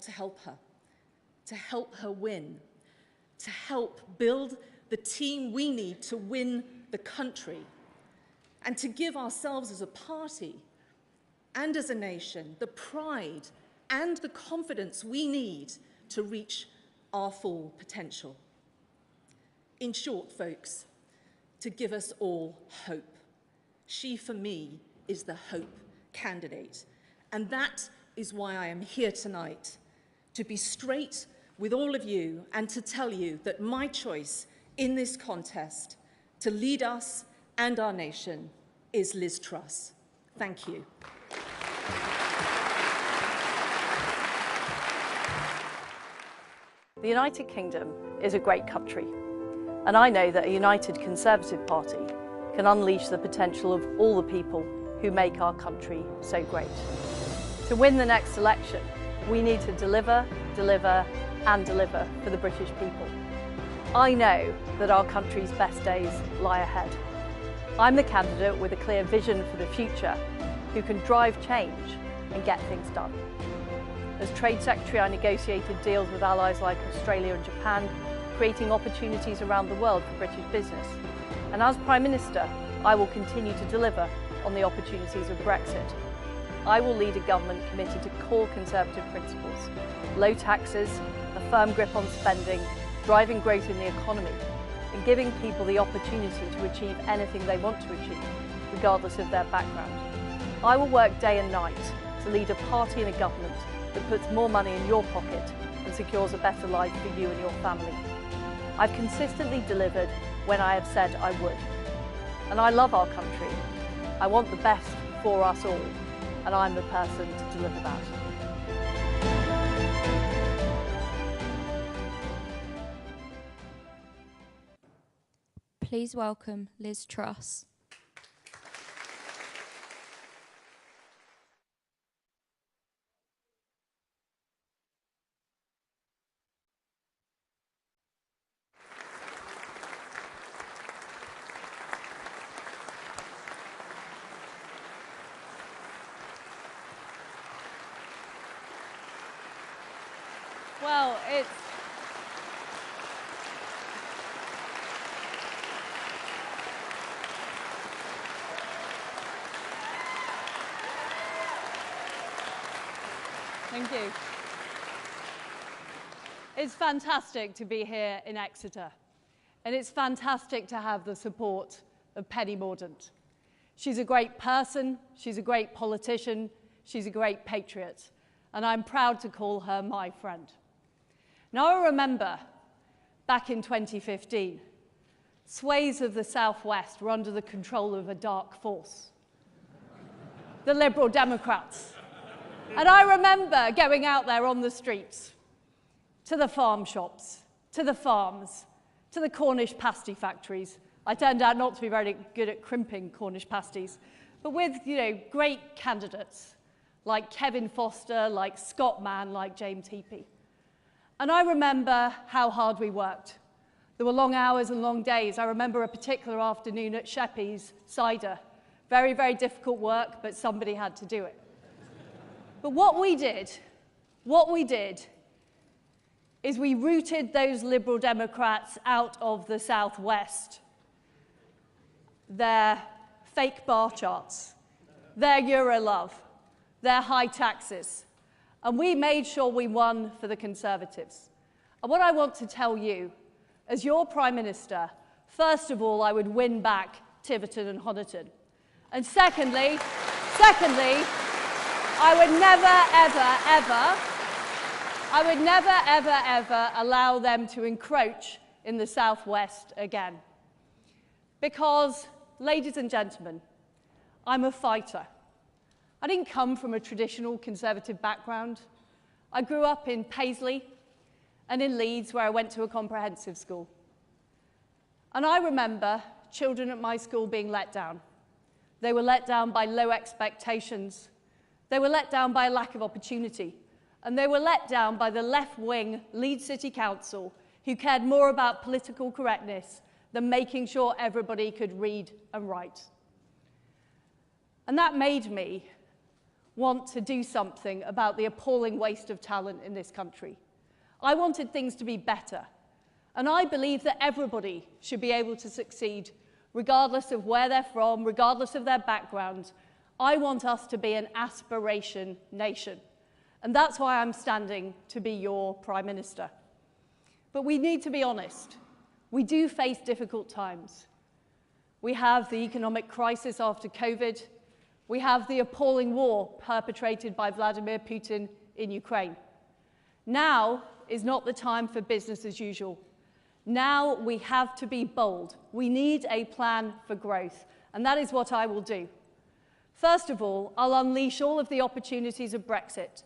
to help her win, to help build the team we need to win the country, and to give ourselves as a party and as a nation the pride and the confidence we need to reach our full potential. In short, folks, to give us all hope. She, for me, is the hope candidate. And that is why I am here tonight, to be straight with all of you and to tell you that my choice in this contest to lead us and our nation is Liz Truss. Thank you. The United Kingdom is a great country, and I know that a united Conservative Party can unleash the potential of all the people who make our country so great. To win the next election, we need to deliver, deliver and deliver for the British people. I know that our country's best days lie ahead. I'm the candidate with a clear vision for the future who can drive change and get things done. As Trade Secretary, I negotiated deals with allies like Australia and Japan, creating opportunities around the world for British business. And as Prime Minister, I will continue to deliver on the opportunities of Brexit. I will lead a government committed to core Conservative principles: low taxes, a firm grip on spending, driving growth in the economy, and giving people the opportunity to achieve anything they want to achieve, regardless of their background. I will work day and night to lead a party and a government that puts more money in your pocket and secures a better life for you and your family. I've consistently delivered when I have said I would. And I love our country. I want the best for us all, and I'm the person to deliver that. Please welcome Liz Truss. Well, Thank you. It's fantastic to be here in Exeter, and it's fantastic to have the support of Penny Mordaunt. She's a great person, she's a great politician, she's a great patriot, and I'm proud to call her my friend. Now, I remember back in 2015, swathes of the Southwest were under the control of a dark force, the Liberal Democrats. And I remember going out there on the streets, to the farm shops, to the farms, to the Cornish pasty factories. I turned out not to be very good at crimping Cornish pasties, but with, great candidates like Kevin Foster, like Scott Mann, like James Heapy. And I remember how hard we worked. There were long hours and long days. I remember a particular afternoon at Sheppey's cider. Very, very difficult work, but somebody had to do it. But what we did is we rooted those Liberal Democrats out of the Southwest. Their fake bar charts, their Euro love, their high taxes. And we made sure we won for the Conservatives. And what I want to tell you, as your Prime Minister, first of all, I would win back Tiverton and Honiton. And secondly, I would never, ever allow them to encroach in the Southwest again. Because, ladies and gentlemen, I'm a fighter. I didn't come from a traditional Conservative background. I grew up in Paisley and in Leeds, where I went to a comprehensive school. And I remember children at my school being let down. They were let down by low expectations. They were let down by a lack of opportunity. And they were let down by the left-wing Leeds City Council, who cared more about political correctness than making sure everybody could read and write. And that made me want to do something about the appalling waste of talent in this country. I wanted things to be better. And I believe that everybody should be able to succeed, regardless of where they're from, regardless of their background. I want us to be an aspiration nation. And that's why I'm standing to be your Prime Minister. But we need to be honest. We do face difficult times. We have the economic crisis after COVID. We have the appalling war perpetrated by Vladimir Putin in Ukraine. Now is not the time for business as usual. Now we have to be bold. We need a plan for growth, and that is what I will do. First of all, I'll unleash all of the opportunities of Brexit,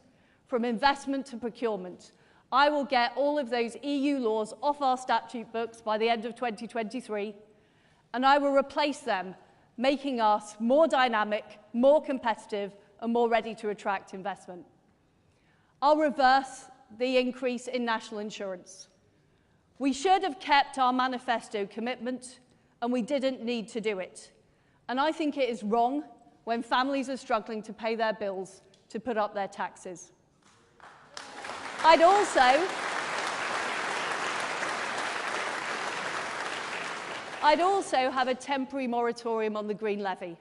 from investment to procurement. I will get all of those EU laws off our statute books by the end of 2023, and I will replace them, making us more dynamic, more competitive, and more ready to attract investment. I'll reverse the increase in national insurance. We should have kept our manifesto commitment, and we didn't need to do it. And I think it is wrong when families are struggling to pay their bills to put up their taxes. I'd also have a temporary moratorium on the green levy,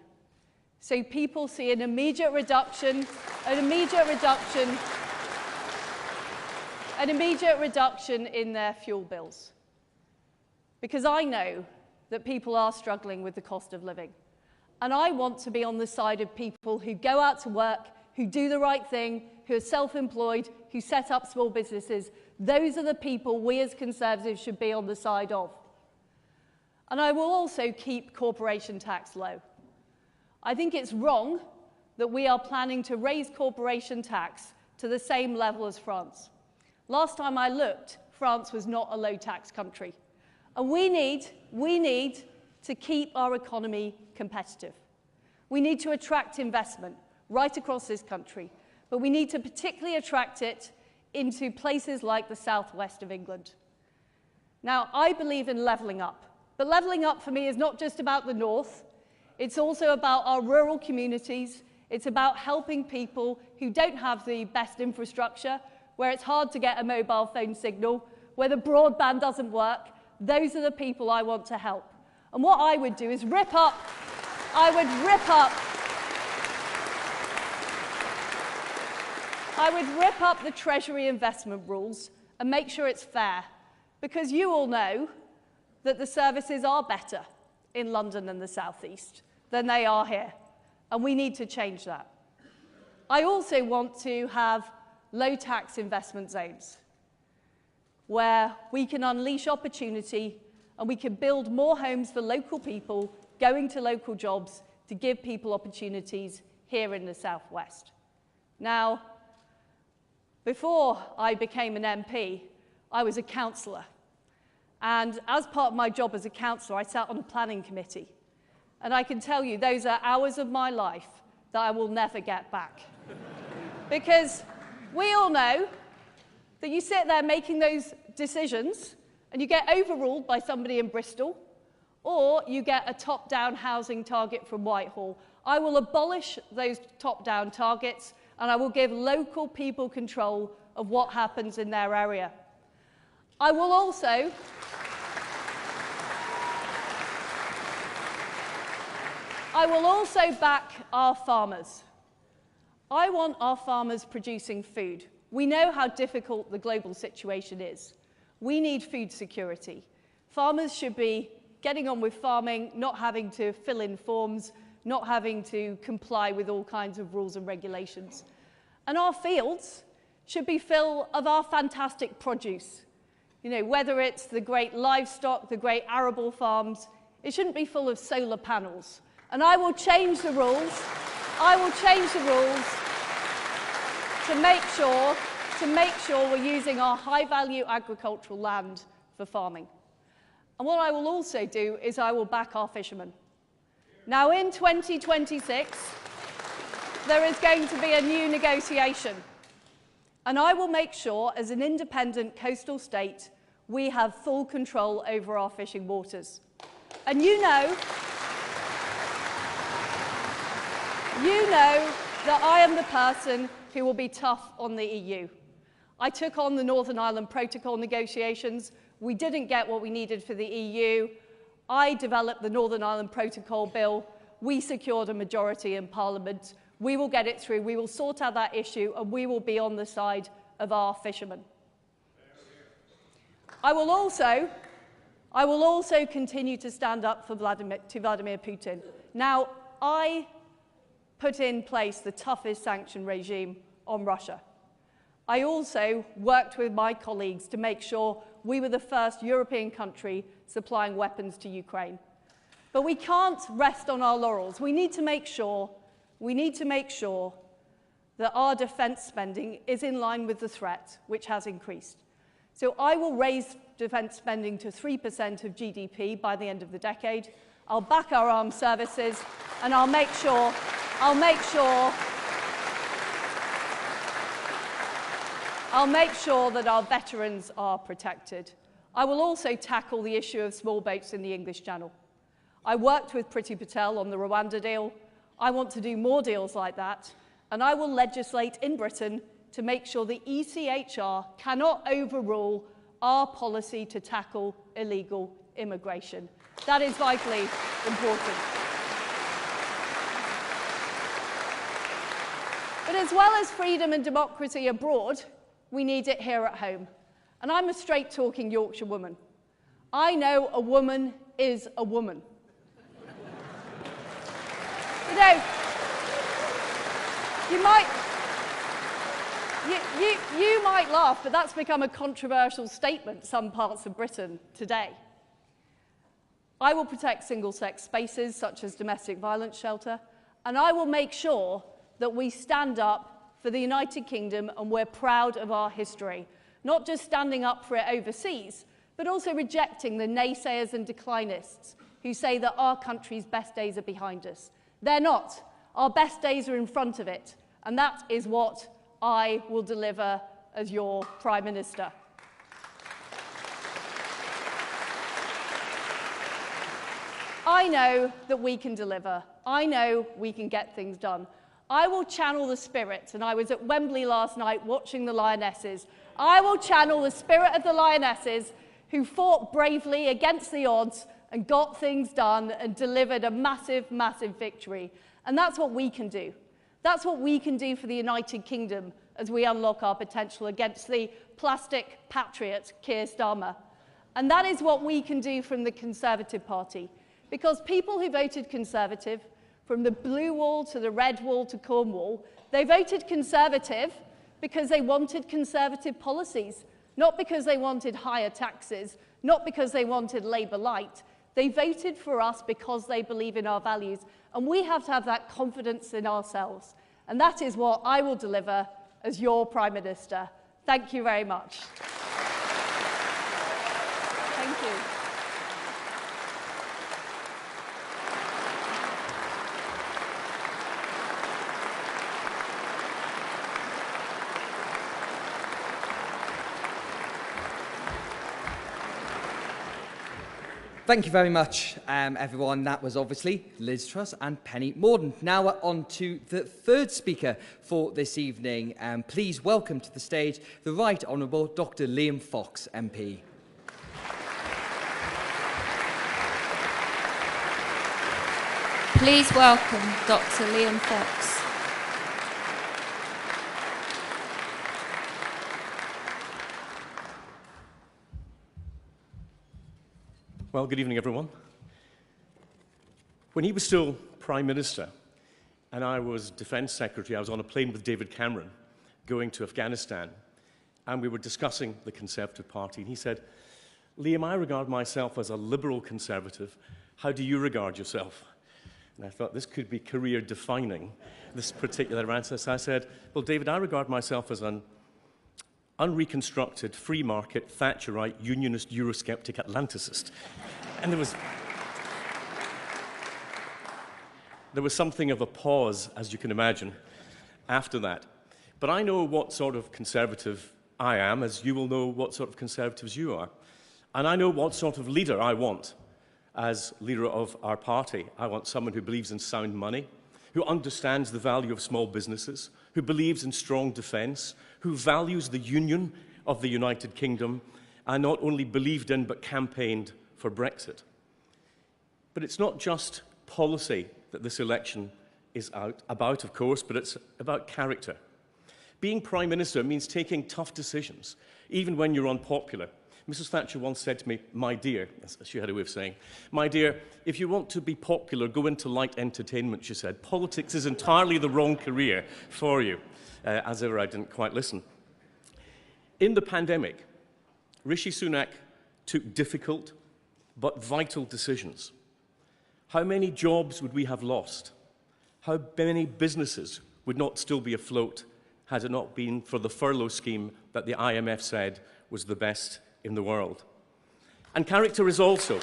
so people see an immediate reduction in their fuel bills. Because I know that people are struggling with the cost of living. And I want to be on the side of people who go out to work, who do the right thing, who are self-employed, who set up small businesses. Those are the people we as Conservatives should be on the side of. And I will also keep corporation tax low. I think it's wrong that we are planning to raise corporation tax to the same level as France. Last time I looked, France was not a low-tax country. And we need to keep our economy competitive. We need to attract investment right across this country, but we need to particularly attract it into places like the southwest of England. Now, I believe in levelling up, but levelling up for me is not just about the north. It's also about our rural communities. It's about helping people who don't have the best infrastructure, where it's hard to get a mobile phone signal, where the broadband doesn't work. Those are the people I want to help. And what I would do is rip up the Treasury investment rules and make sure it's fair, because you all know that the services are better in London and the South East than they are here, and we need to change that. I also want to have low-tax investment zones where we can unleash opportunity and we can build more homes for local people, going to local jobs to give people opportunities here in the Southwest. Now, before I became an MP, I was a councillor. And as part of my job as a councillor, I sat on a planning committee. And I can tell you, those are hours of my life that I will never get back. Because we all know that you sit there making those decisions and you get overruled by somebody in Bristol, or you get a top-down housing target from Whitehall. I will abolish those top-down targets, and I will give local people control of what happens in their area. I will also back our farmers. I want our farmers producing food. We know how difficult the global situation is. We need food security. Farmers should be getting on with farming, not having to fill in forms, not having to comply with all kinds of rules and regulations. And our fields should be full of our fantastic produce. You know, whether it's the great livestock, the great arable farms, it shouldn't be full of solar panels. And I will change the rules. To make sure we're using our high-value agricultural land for farming. And what I will also do is I will back our fishermen. Now, in 2026, there is going to be a new negotiation. And I will make sure, as an independent coastal state, we have full control over our fishing waters. And you know that I am the person who will be tough on the EU. I took on the Northern Ireland Protocol negotiations. We didn't get what we needed for the EU. I developed the Northern Ireland Protocol bill. We secured a majority in Parliament. We will get it through. We will sort out that issue, and we will be on the side of our fishermen. I will also continue to stand up for Vladimir Putin. Now, I put in place the toughest sanction regime on Russia. I also worked with my colleagues to make sure we were the first European country supplying weapons to Ukraine. But we can't rest on our laurels. We need to make sure that our defence spending is in line with the threat, which has increased. So I will raise defence spending to 3% of GDP by the end of the decade. I'll back our armed services, and I'll make sure that our veterans are protected. I will also tackle the issue of small boats in the English Channel. I worked with Priti Patel on the Rwanda deal. I want to do more deals like that, and I will legislate in Britain to make sure the ECHR cannot overrule our policy to tackle illegal immigration. That is vitally important. But as well as freedom and democracy abroad, we need it here at home. And I'm a straight-talking Yorkshire woman. I know a woman is a woman. You know, you might laugh, but that's become a controversial statement in some parts of Britain today. I will protect single-sex spaces, such as domestic violence shelter, and I will make sure that we stand up for the United Kingdom, and we're proud of our history. Not just standing up for it overseas, but also rejecting the naysayers and declinists who say that our country's best days are behind us. They're not. Our best days are in front of it, and that is what I will deliver as your Prime Minister. I know that we can deliver. I know we can get things done. I will channel the spirit, and I was at Wembley last night watching the Lionesses. I will channel the spirit of the Lionesses who fought bravely against the odds and got things done and delivered a massive, massive victory. And that's what we can do. That's what we can do for the United Kingdom as we unlock our potential against the plastic patriot, Keir Starmer. And that is what we can do from the Conservative Party. Because people who voted Conservative, from the blue wall to the red wall to Cornwall, they voted Conservative because they wanted Conservative policies, not because they wanted higher taxes, not because they wanted Labour light. They voted for us because they believe in our values, and we have to have that confidence in ourselves. And that is what I will deliver as your Prime Minister. Thank you very much. Thank you. Thank you very much, everyone. That was obviously Liz Truss and Penny Mordaunt. Now we're on to the third speaker for this evening. Please welcome to the stage the Right Honourable Dr. Liam Fox, MP. Please welcome Dr. Liam Fox. Well, good evening, everyone. When he was still Prime Minister and I was Defence Secretary, I was on a plane with David Cameron going to Afghanistan, and we were discussing the Conservative Party, and he said, Liam, I regard myself as a liberal Conservative. How do you regard yourself? And I thought this could be career-defining, this particular answer. So I said, well, David, I regard myself as an unreconstructed, free market, Thatcherite, unionist, Eurosceptic Atlanticist. And there was something of a pause, as you can imagine, after that. But I know what sort of Conservative I am, as you will know what sort of Conservatives you are. And I know what sort of leader I want as leader of our party. I want someone who believes in sound money. who understands the value of small businesses, who believes in strong defence, who values the union of the United Kingdom, and not only believed in but campaigned for Brexit. But it's not just policy that this election is about, of course, but it's about character. Being Prime Minister means taking tough decisions, even when you're unpopular. Mrs. Thatcher once said to me, "My dear," she had a way of saying, "My dear, if you want to be popular, go into light entertainment," she said. Politics is entirely the wrong career for you. As ever, I didn't quite listen. In the pandemic, Rishi Sunak took difficult but vital decisions. How many jobs would we have lost? How many businesses would not still be afloat had it not been for the furlough scheme that the IMF said was the best in the world? And character is also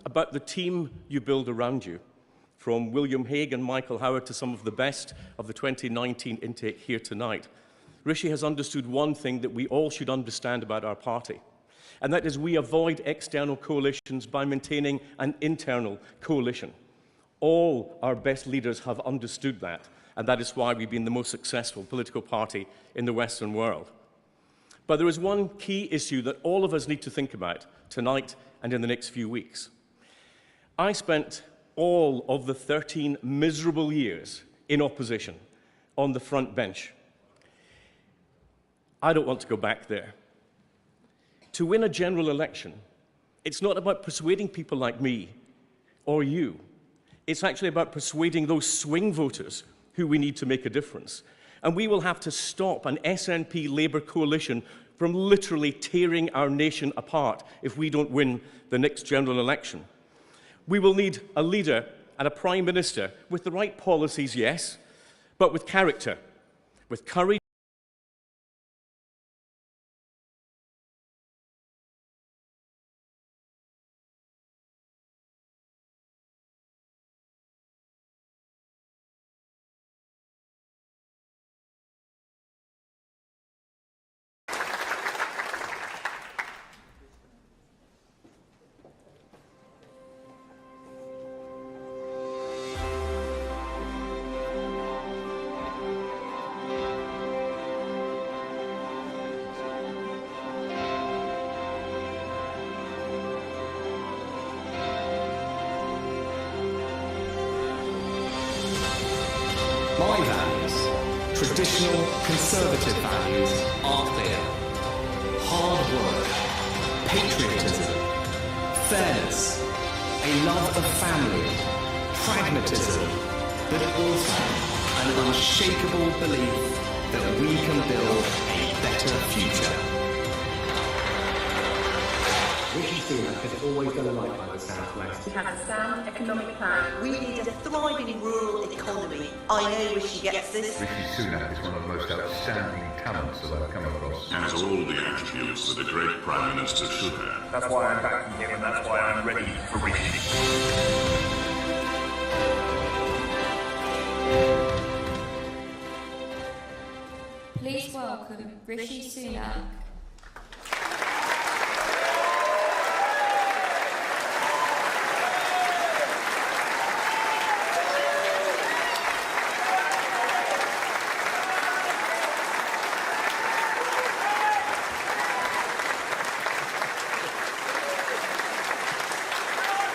about the team you build around you. From William Hague and Michael Howard to some of the best of the 2019 intake here tonight, Rishi has understood one thing that we all should understand about our party, and that is we avoid external coalitions by maintaining an internal coalition. All our best leaders have understood that, and that is why we've been the most successful political party in the Western world. But there is one key issue that all of us need to think about tonight and in the next few weeks. I spent all of the 13 miserable years in opposition on the front bench. I don't want to go back there. To win a general election, it's not about persuading people like me or you. It's actually about persuading those swing voters who we need to make a difference. And we will have to stop an SNP Labour coalition from literally tearing our nation apart if we don't win the next general election. We will need a leader and a Prime Minister with the right policies, yes, but with character, with courage. My values, traditional Conservative values, are clear. Hard work, patriotism, fairness, a love of family, pragmatism, but also an unshakable belief that we can build a better future. Rishi Sunak has always done right by the South West. We have a sound economic plan. We need a thriving rural economy. I know Rishi gets this. Rishi Sunak is one of the most outstanding talents that I've come across. Has all the attributes that a great Prime Minister should have. That's why I'm backing him and that's why I'm ready for Rishi. Please welcome Rishi Sunak.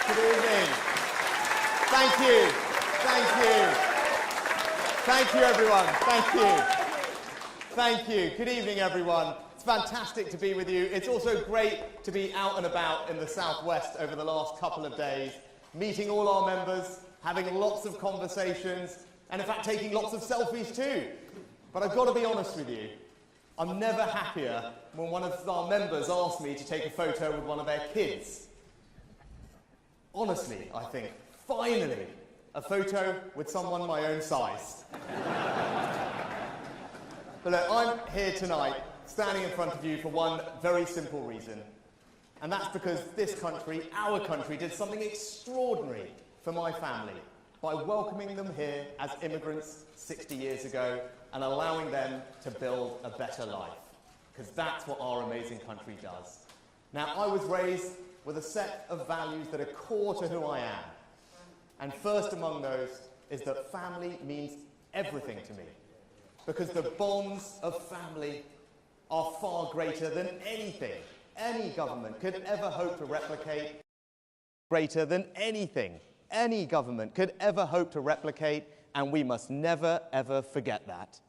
Good evening. Thank you. Thank you. Thank you, everyone. Thank you. Thank you. Good evening, everyone. It's fantastic to be with you. It's also great to be out and about in the Southwest over the last couple of days, meeting all our members, having lots of conversations, and in fact taking lots of selfies too. But I've got to be honest with you, I'm never happier when one of our members asks me to take a photo with one of their kids. Honestly, I think, finally, a photo with someone my own size. But look, I'm here tonight, standing in front of you for one very simple reason. And that's because this country, our country, did something extraordinary for my family by welcoming them here as immigrants 60 years ago and allowing them to build a better life. Because that's what our amazing country does. Now, I was raised with a set of values that are core to who I am. And first among those is that family means everything to me. Because the bonds of family are far greater than anything any government could ever hope to replicate. Greater than anything any government could ever hope to replicate, and we must never, ever forget that.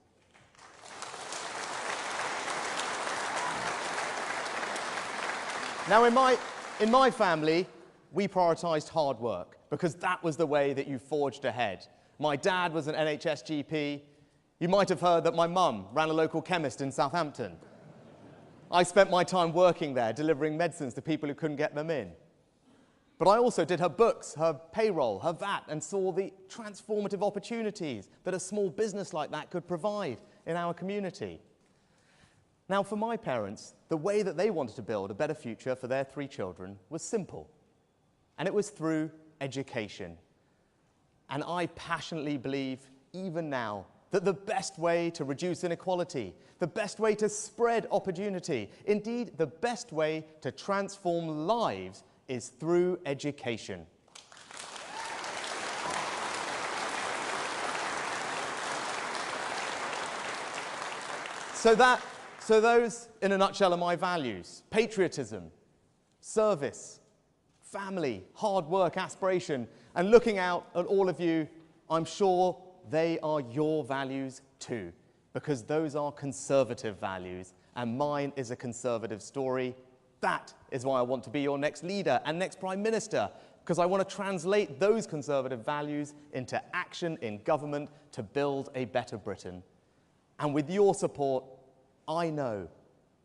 Now, in my family, we prioritised hard work, because that was the way that you forged ahead. My dad was an NHS GP. You might have heard that my mum ran a local chemist in Southampton. I spent my time working there, delivering medicines to people who couldn't get them in. But I also did her books, her payroll, her VAT, and saw the transformative opportunities that a small business like that could provide in our community. Now, for my parents, the way that they wanted to build a better future for their 3 children was simple. And it was through education. And I passionately believe, even now, that the best way to reduce inequality, the best way to spread opportunity, indeed the best way to transform lives is through education. So those, in a nutshell, are my values: patriotism, service, family, hard work, aspiration, and looking out at all of you, I'm sure they are your values too, because those are conservative values, and mine is a conservative story. That is why I want to be your next leader and next Prime Minister, because I want to translate those conservative values into action in government to build a better Britain. And with your support, I know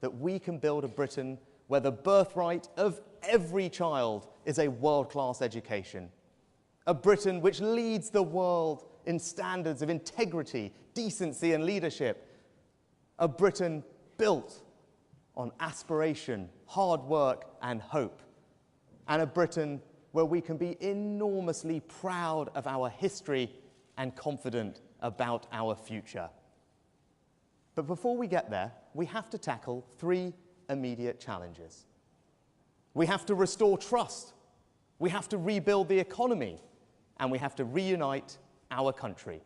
that we can build a Britain where the birthright of every child is a world-class education. A Britain which leads the world in standards of integrity, decency, and leadership. A Britain built on aspiration, hard work, and hope. And a Britain where we can be enormously proud of our history and confident about our future. But before we get there, we have to tackle 3 immediate challenges. We have to restore trust, we have to rebuild the economy, and we have to reunite our country.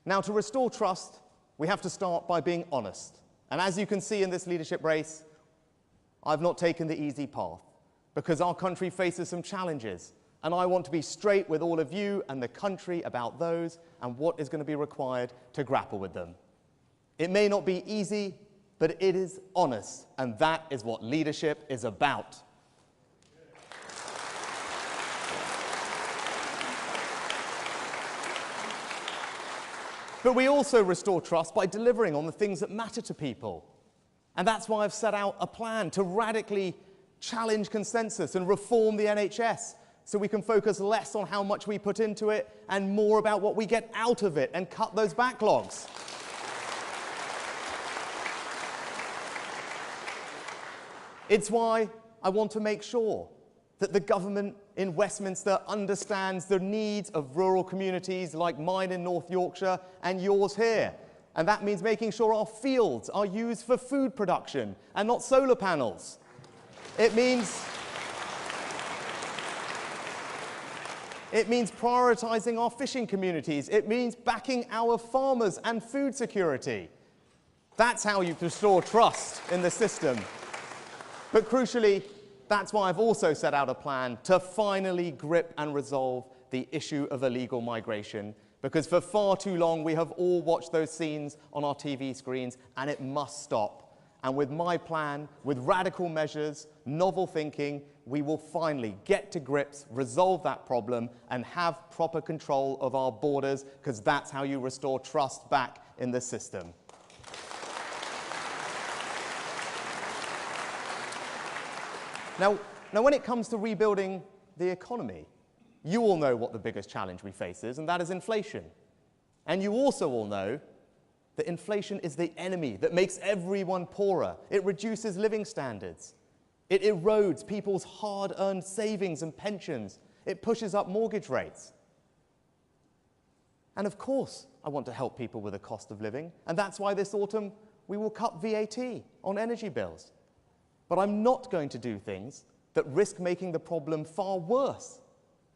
Now, to restore trust, we have to start by being honest. And as you can see in this leadership race, I've not taken the easy path, because our country faces some challenges, and I want to be straight with all of you and the country about those and what is going to be required to grapple with them. It may not be easy, but it is honest, and that is what leadership is about. But we also restore trust by delivering on the things that matter to people. And that's why I've set out a plan to radically challenge consensus and reform the NHS, so we can focus less on how much we put into it and more about what we get out of it and cut those backlogs. It's why I want to make sure that the government in Westminster understands the needs of rural communities like mine in North Yorkshire and yours here. And that means making sure our fields are used for food production and not solar panels. It means prioritising our fishing communities. It means backing our farmers and food security. That's how you restore trust in the system. But crucially, that's why I've also set out a plan to finally grip and resolve the issue of illegal migration, because for far too long we have all watched those scenes on our TV screens, and it must stop. And with my plan, with radical measures, novel thinking, we will finally get to grips, resolve that problem, and have proper control of our borders, because that's how you restore trust back in the system. Now, when it comes to rebuilding the economy, you all know what the biggest challenge we face is, and that is inflation. And you also all know that inflation is the enemy that makes everyone poorer. It reduces living standards. It erodes people's hard-earned savings and pensions. It pushes up mortgage rates. And of course, I want to help people with the cost of living, and that's why this autumn we will cut VAT on energy bills. But I'm not going to do things that risk making the problem far worse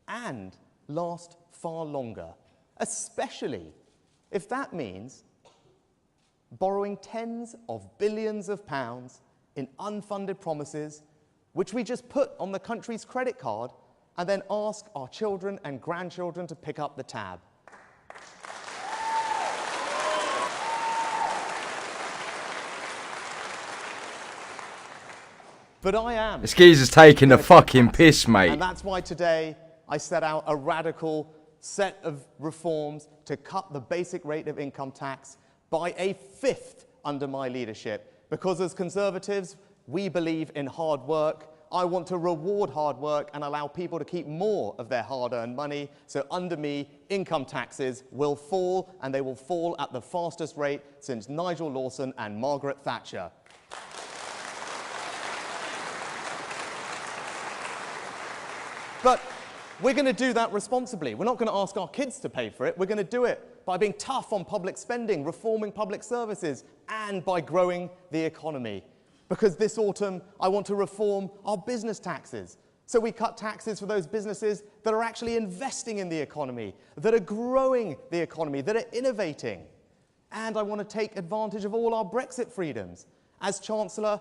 and last far longer, especially if that means borrowing tens of billions of pounds in unfunded promises, which we just put on the country's credit card and then ask our children and grandchildren to pick up the tab. But I am. This geezer's taking the fucking piss, mate. And that's why today I set out a radical set of reforms to cut the basic rate of income tax by a fifth under my leadership. Because as Conservatives, we believe in hard work. I want to reward hard work and allow people to keep more of their hard-earned money. So under me, income taxes will fall, and they will fall at the fastest rate since Nigel Lawson and Margaret Thatcher. But we're going to do that responsibly. We're not going to ask our kids to pay for it. We're going to do it by being tough on public spending, reforming public services, and by growing the economy. Because this autumn, I want to reform our business taxes. So we cut taxes for those businesses that are actually investing in the economy, that are growing the economy, that are innovating. And I want to take advantage of all our Brexit freedoms. As Chancellor,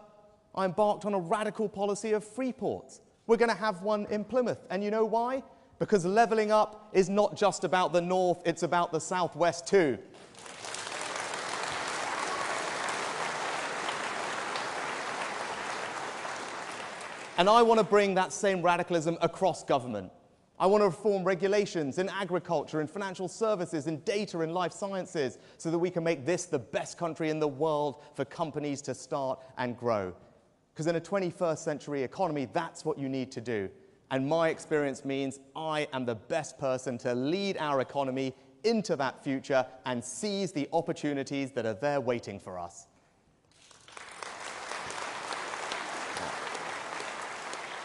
I embarked on a radical policy of free ports. We're going to have one in Plymouth. And you know why? Because levelling up is not just about the north, it's about the southwest too. And I want to bring that same radicalism across government. I want to reform regulations in agriculture, in financial services, in data, in life sciences, so that we can make this the best country in the world for companies to start and grow. Because in a 21st century economy, that's what you need to do. And my experience means I am the best person to lead our economy into that future and seize the opportunities that are there waiting for us.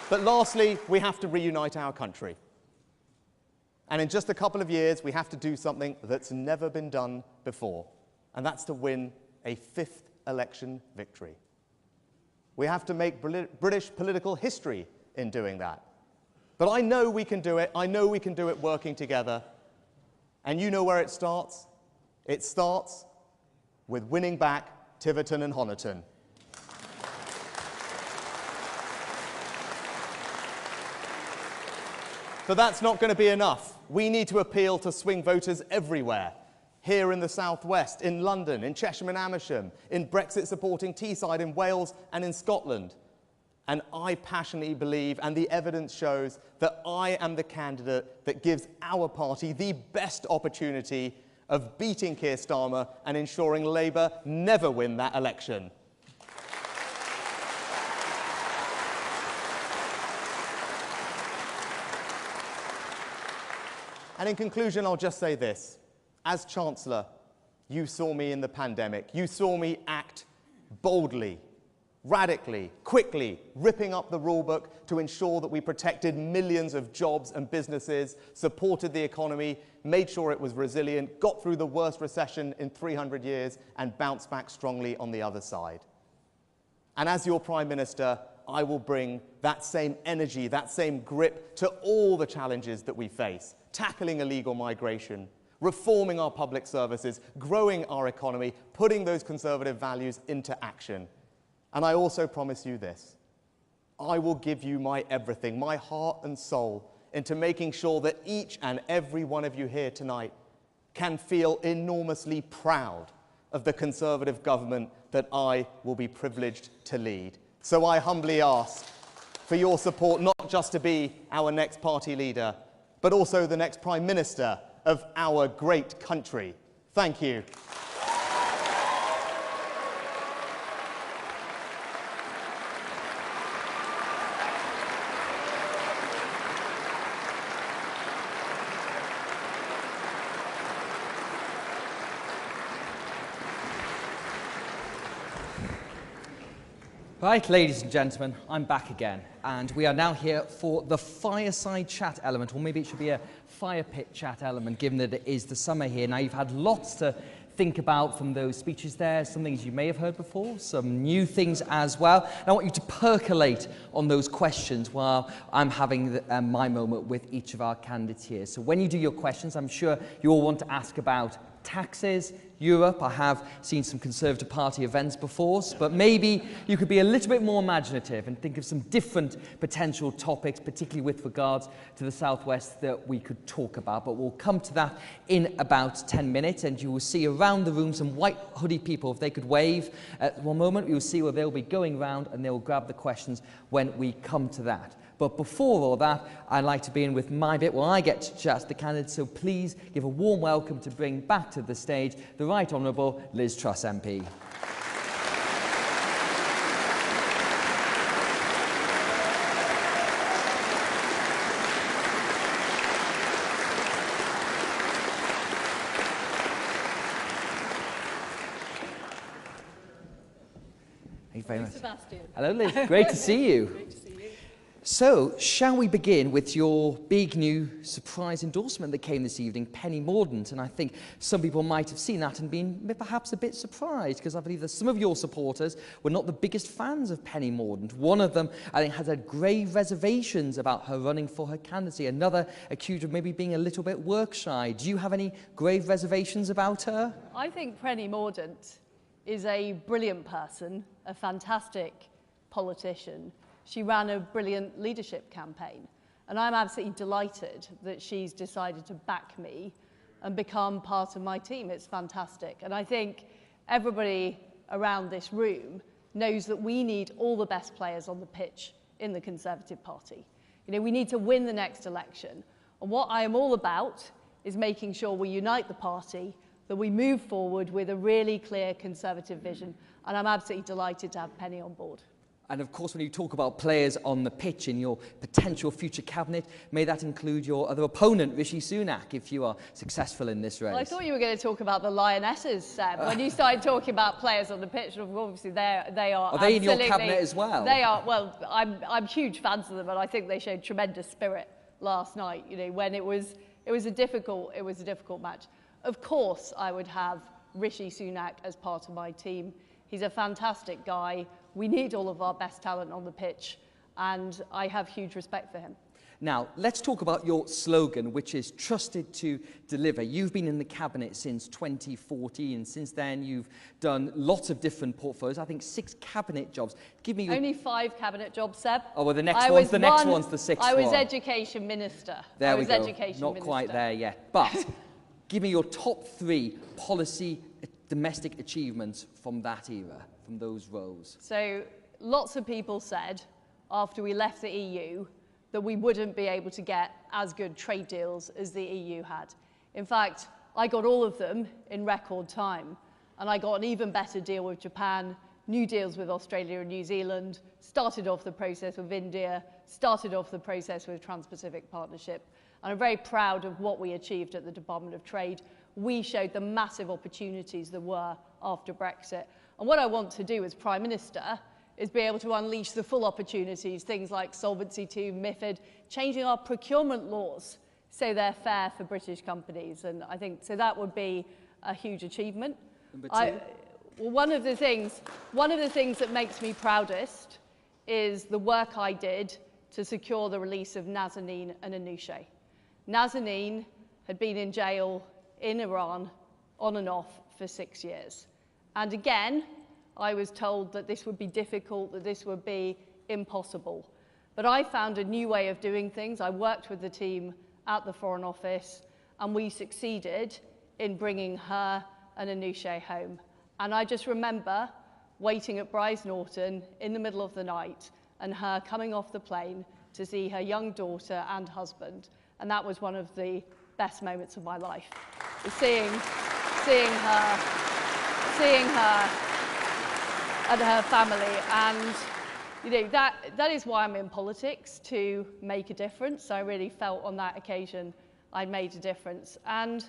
But lastly, we have to reunite our country. And in just a couple of years, we have to do something that's never been done before. And that's to win a fifth election victory. We have to make British political history in doing that. But I know we can do it. I know we can do it working together. And you know where it starts? It starts with winning back Tiverton and Honiton. But that's not going to be enough. We need to appeal to swing voters everywhere. Here in the southwest, in London, in Cheshire and Amersham, in Brexit-supporting Teesside, in Wales and in Scotland. And I passionately believe, and the evidence shows, that I am the candidate that gives our party the best opportunity of beating Keir Starmer and ensuring Labour never win that election. And in conclusion, I'll just say this. As Chancellor, you saw me in the pandemic. You saw me act boldly, radically, quickly, ripping up the rulebook to ensure that we protected millions of jobs and businesses, supported the economy, made sure it was resilient, got through the worst recession in 300 years, and bounced back strongly on the other side. And as your Prime Minister, I will bring that same energy, that same grip to all the challenges that we face, tackling illegal migration, reforming our public services, growing our economy, putting those conservative values into action. And I also promise you this. I will give you my everything, my heart and soul, into making sure that each and every one of you here tonight can feel enormously proud of the Conservative government that I will be privileged to lead. So I humbly ask for your support, not just to be our next party leader, but also the next Prime Minister of our great country. Thank you. Right, ladies and gentlemen, I'm back again, and we are now here for the fireside chat element, or maybe it should be a fire pit chat element, given that it is the summer here. Now, you've had lots to think about from those speeches there, some things you may have heard before, some new things as well. And I want you to percolate on those questions while I'm having my moment with each of our candidates here. So when you do your questions, I'm sure you all want to ask about taxes, Europe. I have seen some Conservative Party events before, but maybe you could be a little bit more imaginative and think of some different potential topics, particularly with regards to the Southwest, that we could talk about. But we'll come to that in about 10 minutes, and you will see around the room some white hoodie people. If they could wave at one moment, you'll see where they'll be going round and they'll grab the questions when we come to that. But before all that, I'd like to begin with my bit where I get to chat to the candidates, so please give a warm welcome to bring back to the stage the Right Honourable Liz Truss MP. Thank you very much. Sebastian. Hello, Liz. Great to see you. Great to see you. So, shall we begin with your big new surprise endorsement that came this evening, Penny Mordaunt? And I think some people might have seen that and been perhaps a bit surprised, because I believe that some of your supporters were not the biggest fans of Penny Mordaunt. One of them, I think, has had grave reservations about her running for her candidacy. Another accused of maybe being a little bit work shy. Do you have any grave reservations about her? I think Penny Mordaunt is a brilliant person, a fantastic politician. She ran a brilliant leadership campaign, and I'm absolutely delighted that she's decided to back me and become part of my team. It's fantastic. And I think everybody around this room knows that we need all the best players on the pitch in the Conservative Party. You know, we need to win the next election. And what I am all about is making sure we unite the party, that we move forward with a really clear Conservative vision. And I'm absolutely delighted to have Penny on board. And of course, when you talk about players on the pitch in your potential future cabinet, may that include your other opponent, Rishi Sunak, if you are successful in this race? Well, I thought you were going to talk about the Lionesses, Seb. When you started talking about players on the pitch, obviously they are. Are they in your cabinet as well? They are. Well, I'm huge fans of them, and I think they showed tremendous spirit last night. You know, when it was a difficult match. Of course, I would have Rishi Sunak as part of my team. He's a fantastic guy. We need all of our best talent on the pitch, and I have huge respect for him. Now, let's talk about your slogan, which is trusted to deliver. You've been in the cabinet since 2014, and since then you've done lots of different portfolios, I think 6 cabinet jobs. Give me your... Only 5 cabinet jobs, Seb. Oh, well, the next one's the 6th one. I was education minister. There we go. Education Not minister. quite there yet. But give me your top 3 policy domestic achievements from that era, from those roles. So lots of people said after we left the EU that we wouldn't be able to get as good trade deals as the EU had. In fact, I got all of them in record time, and I got an even better deal with Japan, new deals with Australia and New Zealand, started off the process with India, started off the process with Trans-Pacific Partnership. And I'm very proud of what we achieved at the Department of Trade. We showed the massive opportunities there were after Brexit. And what I want to do as Prime Minister is be able to unleash the full opportunities, things like Solvency II, MiFID, changing our procurement laws so they're fair for British companies. And I think, so that would be a huge achievement. Number 2? One of the things that makes me proudest is the work I did to secure the release of Nazanin and Anousheh. Nazanin had been in jail in Iran on and off for 6 years. And again, I was told that this would be difficult, that this would be impossible. But I found a new way of doing things. I worked with the team at the Foreign Office, and we succeeded in bringing her and Anousheh home. And I just remember waiting at Brize Norton in the middle of the night and her coming off the plane to see her young daughter and husband. And that was one of the best moments of my life, seeing her and her family. And you know, that is why I'm in politics, to make a difference. I really felt on that occasion I made a difference. And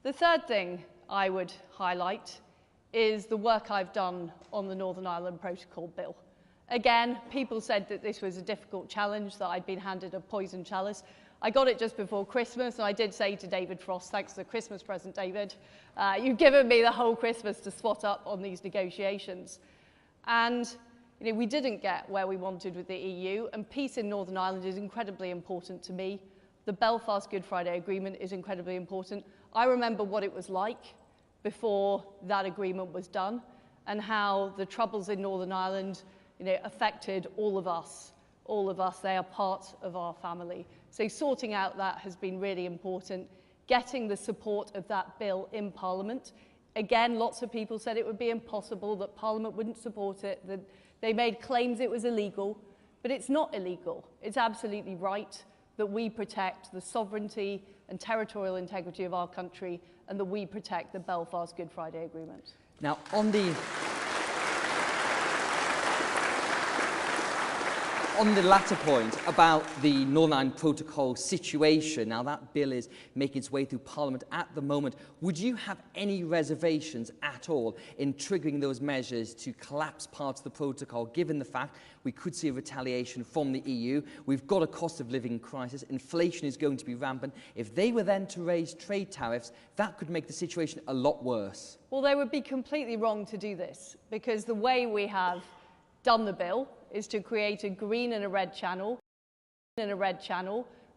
the third thing I would highlight is the work I've done on the Northern Ireland Protocol Bill. Again, people said that this was a difficult challenge, that I'd been handed a poison chalice. I got it just before Christmas, and I did say to David Frost, thanks for the Christmas present, David, you've given me the whole Christmas to swat up on these negotiations. And we didn't get where we wanted with the EU, and peace in Northern Ireland is incredibly important to me. The Belfast Good Friday Agreement is incredibly important. I remember what it was like before that agreement was done, and how the troubles in Northern Ireland affected all of us. All of us, they are part of our family. So sorting out that has been really important. Getting the support of that bill in Parliament. Again, lots of people said it would be impossible, that Parliament wouldn't support it, that they made claims it was illegal, but it's not illegal. It's absolutely right that we protect the sovereignty and territorial integrity of our country, and that we protect the Belfast Good Friday Agreement. Now, on the latter point about the Northern Ireland Protocol situation, now that bill is making its way through Parliament at the moment, would you have any reservations at all in triggering those measures to collapse parts of the protocol, given the fact we could see a retaliation from the EU? We've got a cost of living crisis, inflation is going to be rampant. If they were then to raise trade tariffs, that could make the situation a lot worse. Well, they would be completely wrong to do this, because the way we have done the bill is to create a green and a red channel,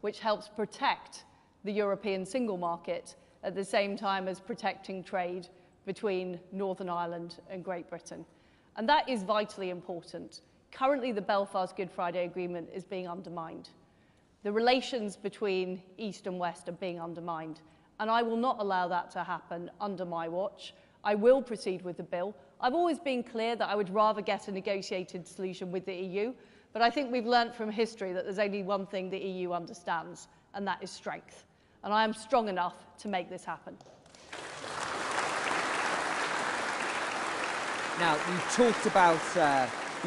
which helps protect the European single market at the same time as protecting trade between Northern Ireland and Great Britain. And that is vitally important. Currently, the Belfast Good Friday Agreement is being undermined. The relations between East and West are being undermined, and I will not allow that to happen under my watch. I will proceed with the bill. I've always been clear that I would rather get a negotiated solution with the EU, but I think we've learnt from history that there's only one thing the EU understands, and that is strength. And I am strong enough to make this happen. Now, you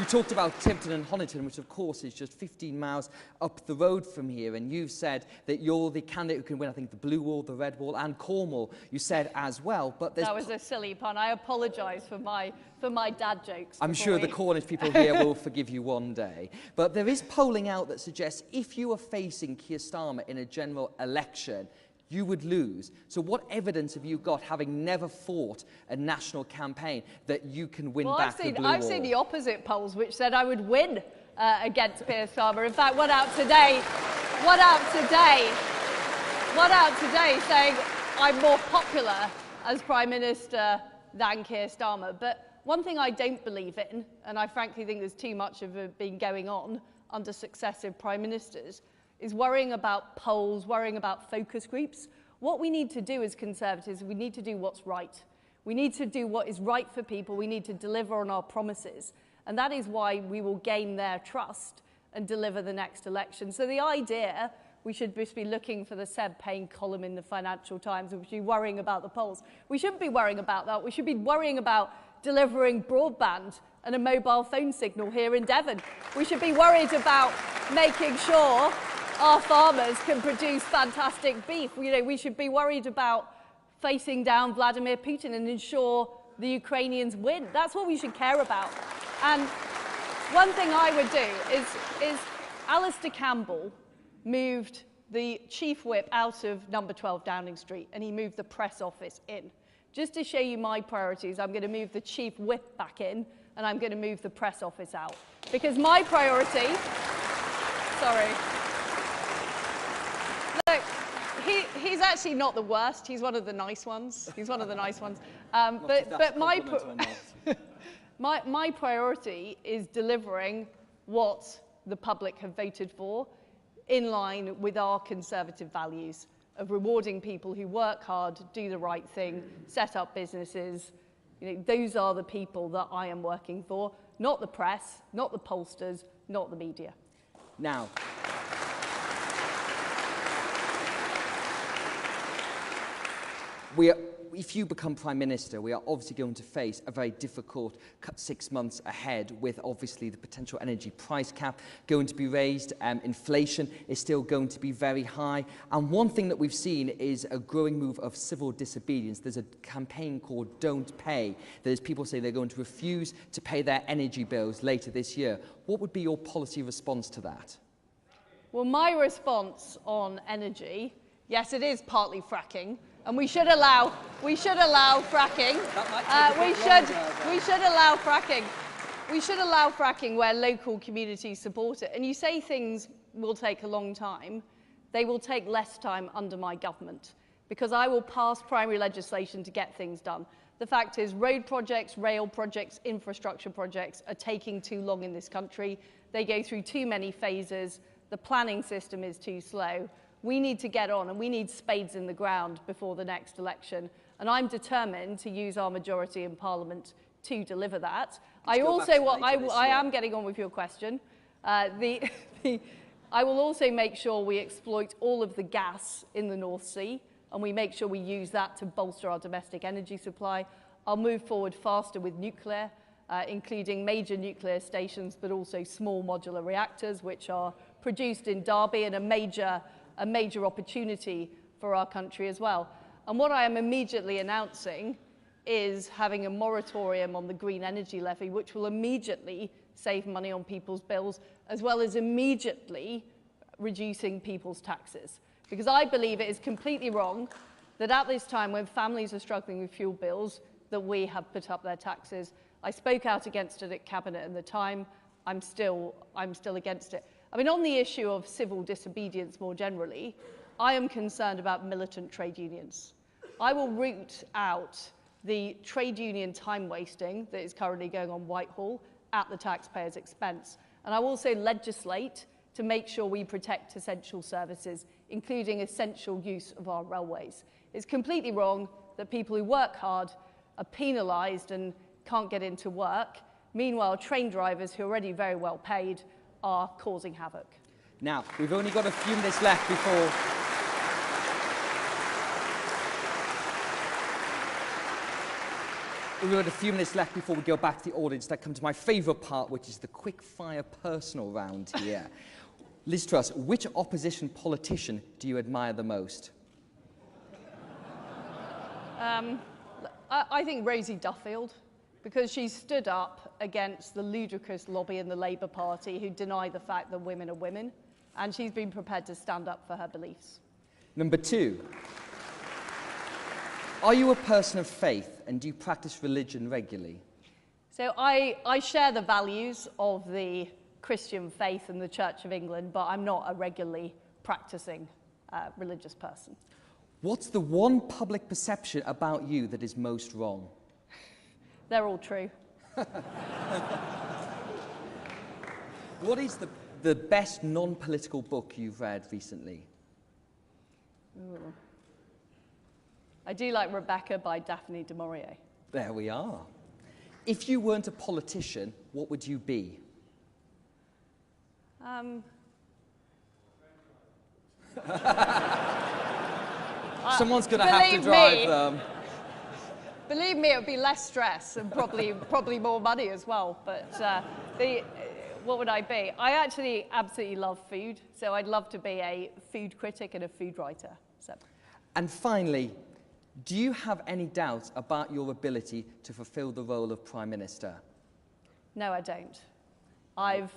talked about Tiverton and Honiton, which of course is just 15 miles up the road from here, and you've said that you're the candidate who can win, I think, the Blue Wall, the Red Wall and Cornwall, you said as well. But that was a silly pun. I apologise for my dad jokes. I'm sure the Cornish people here will forgive you one day. But there is polling out that suggests if you are facing Keir Starmer in a general election, you would lose. So what evidence have you got, having never fought a national campaign, that you can win back the Blue Wall? I've seen the opposite polls, which said I would win against Keir Starmer. In fact, one out today saying I'm more popular as Prime Minister than Keir Starmer. But one thing I don't believe in, and I frankly think there's too much of it been going on under successive Prime Ministers, is worrying about polls, worrying about focus groups. What we need to do as Conservatives, we need to do what's right. We need to do what is right for people. We need to deliver on our promises. And that is why we will gain their trust and deliver the next election. So the idea we should just be looking for the Seb Payne column in the Financial Times, and we should be worrying about the polls. We shouldn't be worrying about that. We should be worrying about delivering broadband and a mobile phone signal here in Devon. We should be worried about making sure our farmers can produce fantastic beef. We should be worried about facing down Vladimir Putin and ensure the Ukrainians win. That's what we should care about. And one thing I would do is Alistair Campbell moved the chief whip out of number 12 Downing Street, and he moved the press office in. Just to show you my priorities, I'm going to move the chief whip back in, and I'm going to move the press office out. Because my priority... Sorry. Look, he's actually not the worst. He's one of the nice ones. But my priority is delivering what the public have voted for, in line with our Conservative values of rewarding people who work hard, do the right thing, set up businesses. Those are the people that I am working for, not the press, not the pollsters, not the media. Now, if you become Prime Minister, we are obviously going to face a very difficult 6 months ahead, with obviously the potential energy price cap going to be raised. Inflation is still going to be very high. And one thing that we've seen is a growing move of civil disobedience. There's a campaign called Don't Pay. There's people say they're going to refuse to pay their energy bills later this year. What would be your policy response to that? Well, my response on energy, yes, it is partly fracking, and we should allow fracking. We should allow fracking. We should allow fracking where local communities support it. And you say things will take a long time. They will take less time under my government, because I will pass primary legislation to get things done. The fact is, road projects, rail projects, infrastructure projects are taking too long in this country. They go through too many phases. The planning system is too slow. We need to get on, and we need spades in the ground before the next election. And I'm determined to use our majority in Parliament to deliver that. I am getting on with your question. I will also make sure we exploit all of the gas in the North Sea, and we make sure we use that to bolster our domestic energy supply. I'll move forward faster with nuclear, including major nuclear stations, but also small modular reactors, which are produced in Derby, and a major opportunity for our country as well. And what I am immediately announcing is having a moratorium on the green energy levy, which will immediately save money on people's bills, as well as immediately reducing people's taxes. Because I believe it is completely wrong that at this time, when families are struggling with fuel bills, that we have put up their taxes. I spoke out against it at Cabinet at the time. I'm still against it. I mean, on the issue of civil disobedience more generally, I am concerned about militant trade unions. I will root out the trade union time wasting that is currently going on Whitehall at the taxpayer's expense. And I will also legislate to make sure we protect essential services, including essential use of our railways. It's completely wrong that people who work hard are penalised and can't get into work. Meanwhile, train drivers who are already very well paid are causing havoc. Now, we've only got a few minutes left before... We've got a few minutes left before we go back to the audience. That comes to my favourite part, which is the quick-fire personal round here. Liz Truss, which opposition politician do you admire the most? I think Rosie Duffield, because she stood up against the ludicrous lobby in the Labour Party who deny the fact that women are women, and she's been prepared to stand up for her beliefs. Number 2. Are you a person of faith, and do you practice religion regularly? So I share the values of the Christian faith and the Church of England, but I'm not a regularly practicing religious person. What's the one public perception about you that is most wrong? They're all true. What is the best non-political book you've read recently? Ooh. I do like Rebecca by Daphne du Maurier. There we are. If you weren't a politician, what would you be? Someone's going to have to drive them. Believe me, it would be less stress and probably more money as well. But what would I be? I actually absolutely love food, so I'd love to be a food critic and a food writer. So. And finally, do you have any doubts about your ability to fulfil the role of Prime Minister? No, I don't. I've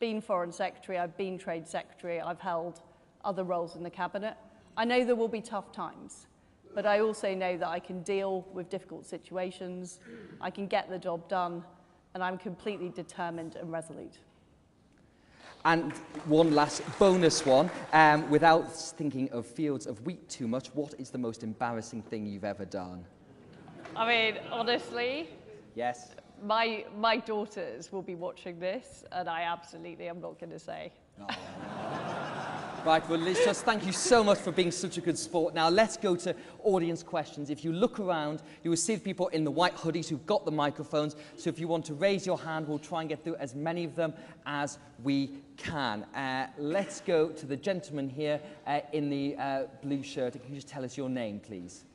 been Foreign Secretary, I've been Trade Secretary, I've held other roles in the Cabinet. I know there will be tough times, but I also know that I can deal with difficult situations, I can get the job done, and I'm completely determined and resolute. And one last bonus one, without thinking of fields of wheat too much, what is the most embarrassing thing you've ever done? I mean, honestly, yes. My daughters will be watching this, and I absolutely am not going to say. Oh. Right, well, Liz Truss, thank you so much for being such a good sport. Now, let's go to audience questions. If you look around, you will see the people in the white hoodies who've got the microphones. So if you want to raise your hand, we'll try and get through as many of them as we can. Let's go to the gentleman here in the blue shirt. Can you just tell us your name, please?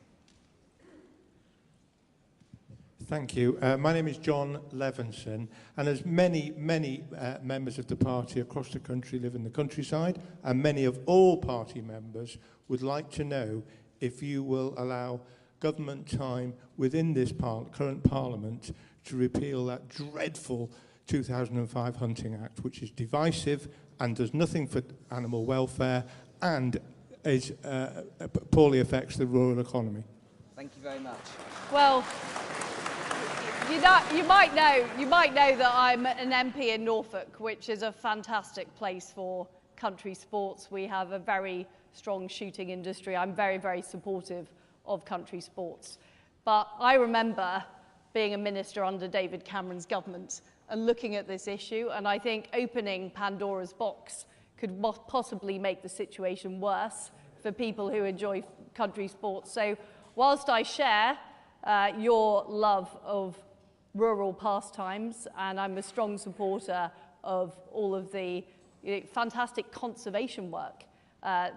Thank you. My name is John Levinson, and as many members of the party across the country live in the countryside, and many of all party members would like to know if you will allow government time within this current parliament to repeal that dreadful 2005 Hunting Act, which is divisive and does nothing for animal welfare and is, poorly affects the rural economy. Thank you very much. Well, you might know that I'm an MP in Norfolk, which is a fantastic place for country sports. We have a very strong shooting industry. I'm very, very supportive of country sports. But I remember being a minister under David Cameron's government and looking at this issue, and I think opening Pandora's box could possibly make the situation worse for people who enjoy country sports. So whilst I share your love of rural pastimes, and I'm a strong supporter of all of the fantastic conservation work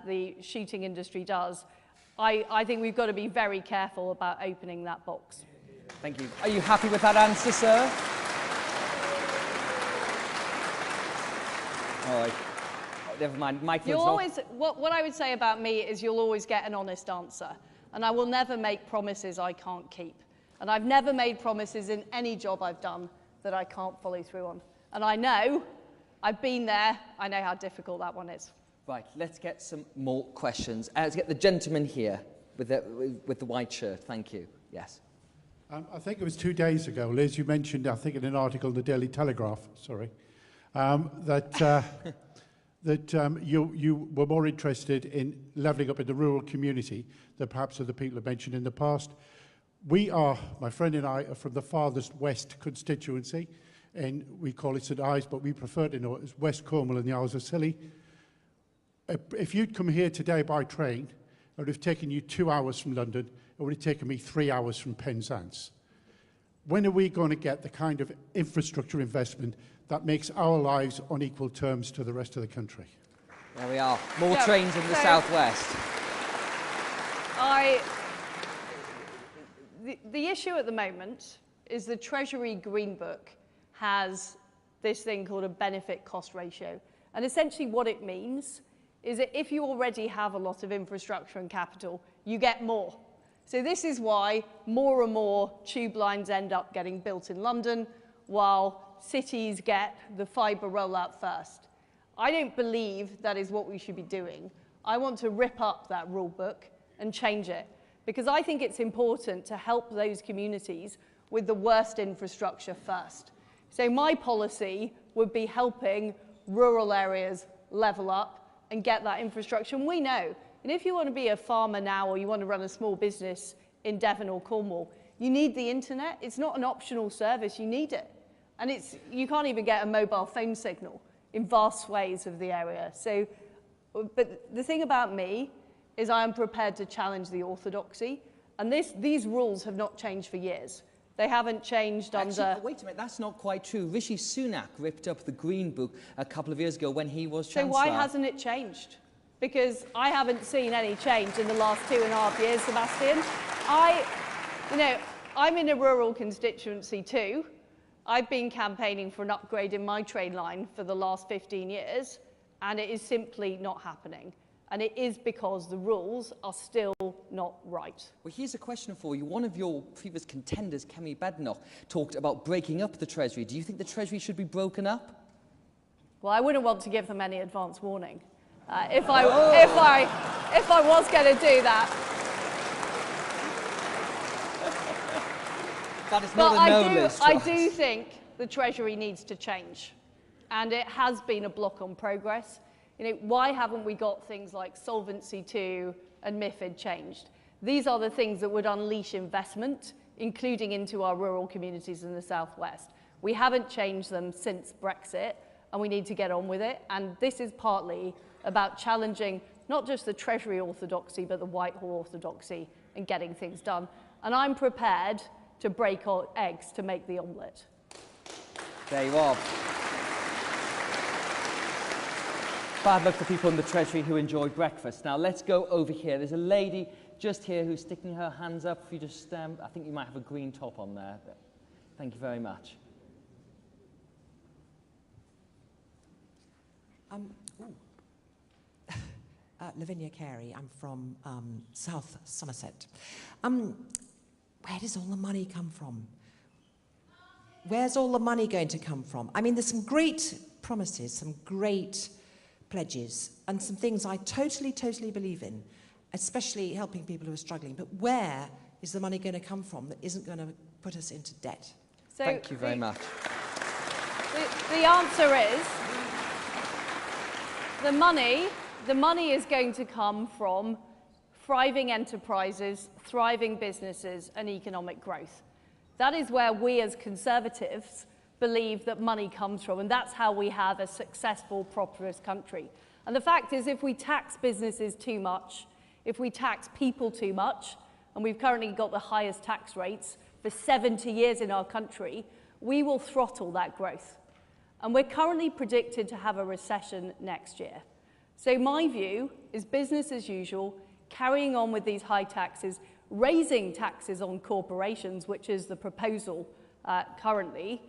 the shooting industry does, I think we've got to be very careful about opening that box. Thank you. Are you happy with that answer, sir? All right. Never mind. You'll always, what I would say about me is you'll always get an honest answer. And I will never make promises I can't keep. And I've never made promises in any job I've done that I can't follow through on. And I know, I've been there, I know how difficult that one is. Right, let's get some more questions. Let's get the gentleman here with the white shirt. Thank you. Yes. I think it was 2 days ago, Liz, you mentioned, I think in an article in the Daily Telegraph, that you were more interested in levelling up in the rural community than perhaps other people have mentioned in the past. We are, my friend and I, are from the farthest west constituency, and we call it St Ives, but we prefer to know it as West Cornwall and the Isles of Scilly. If you'd come here today by train, it would have taken you 2 hours from London. It would have taken me 3 hours from Penzance. When are we going to get the kind of infrastructure investment that makes our lives on equal terms to the rest of the country? There we are. More trains in the southwest. The issue at the moment is the Treasury Green Book has this thing called a benefit cost ratio. And essentially what it means is that if you already have a lot of infrastructure and capital, you get more. So this is why more and more tube lines end up getting built in London, while cities get the fibre rollout first. I don't believe that is what we should be doing. I want to rip up that rule book and change it, because I think it's important to help those communities with the worst infrastructure first. So my policy would be helping rural areas level up and get that infrastructure. And we know, and if you want to be a farmer now or you want to run a small business in Devon or Cornwall, you need the internet. It's not an optional service, you need it. And you can't even get a mobile phone signal in vast swathes of the area. So, but the thing about me is I am prepared to challenge the orthodoxy. And these rules have not changed for years. They haven't changed under... Wait a minute, that's not quite true. Rishi Sunak ripped up the Green Book a couple of years ago when he was Chancellor. So why hasn't it changed? Because I haven't seen any change in the last 2.5 years, Sebastian. I'm in a rural constituency too. I've been campaigning for an upgrade in my train line for the last 15 years, and it is simply not happening. And it is because the rules are still not right. Well, here's a question for you. One of your previous contenders, Kemi Badenoch, talked about breaking up the Treasury. Do you think the Treasury should be broken up? Well, I wouldn't want to give them any advance warning. If I was going to do that. That is not a no, Liz Truss. I do think the Treasury needs to change. And it has been a block on progress. Why haven't we got things like Solvency II and MiFID changed? These are the things that would unleash investment, including into our rural communities in the southwest. We haven't changed them since Brexit, and we need to get on with it. And this is partly about challenging not just the Treasury orthodoxy, but the Whitehall orthodoxy and getting things done. And I'm prepared to break eggs to make the omelette. There you are. Bad luck for people in the Treasury who enjoy breakfast. Now let's go over here. There's a lady just here who's sticking her hands up. If you just, I think you might have a green top on there. Thank you very much. Lavinia Carey. I'm from South Somerset. Where does all the money come from? where's all the money going to come from? I mean, there's some great promises, some great pledges, and some things I totally believe in, especially helping people who are struggling. But where is the money going to come from that isn't going to put us into debt? So thank you very much. The answer is the money is going to come from thriving enterprises, thriving businesses, and economic growth. That is where we as Conservatives believe that money comes from, and that's how we have a successful, prosperous country. And the fact is, if we tax businesses too much, if we tax people too much, and we've currently got the highest tax rates for 70 years in our country, we will throttle that growth. And we're currently predicted to have a recession next year. So my view is business as usual, carrying on with these high taxes, raising taxes on corporations, which is the proposal currently,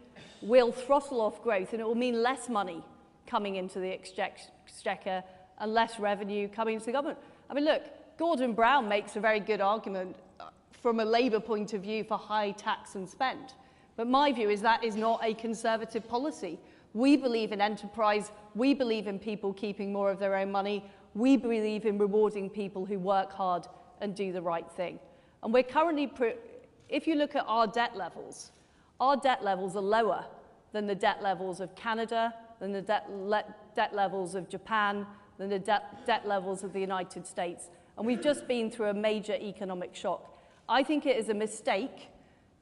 will throttle off growth, and it will mean less money coming into the exchequer and less revenue coming into the government. I mean, look, Gordon Brown makes a very good argument from a Labour point of view for high tax and spend. But my view is that is not a Conservative policy. We believe in enterprise. We believe in people keeping more of their own money. We believe in rewarding people who work hard and do the right thing. And we're currently, if you look at our debt levels are lower than the debt levels of Canada, than the debt levels of Japan, than the debt levels of the United States. And we've just been through a major economic shock. I think it is a mistake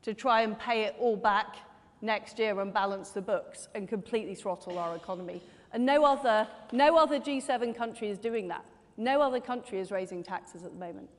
to try and pay it all back next year and balance the books and completely throttle our economy. And no other G7 country is doing that. No other country is raising taxes at the moment.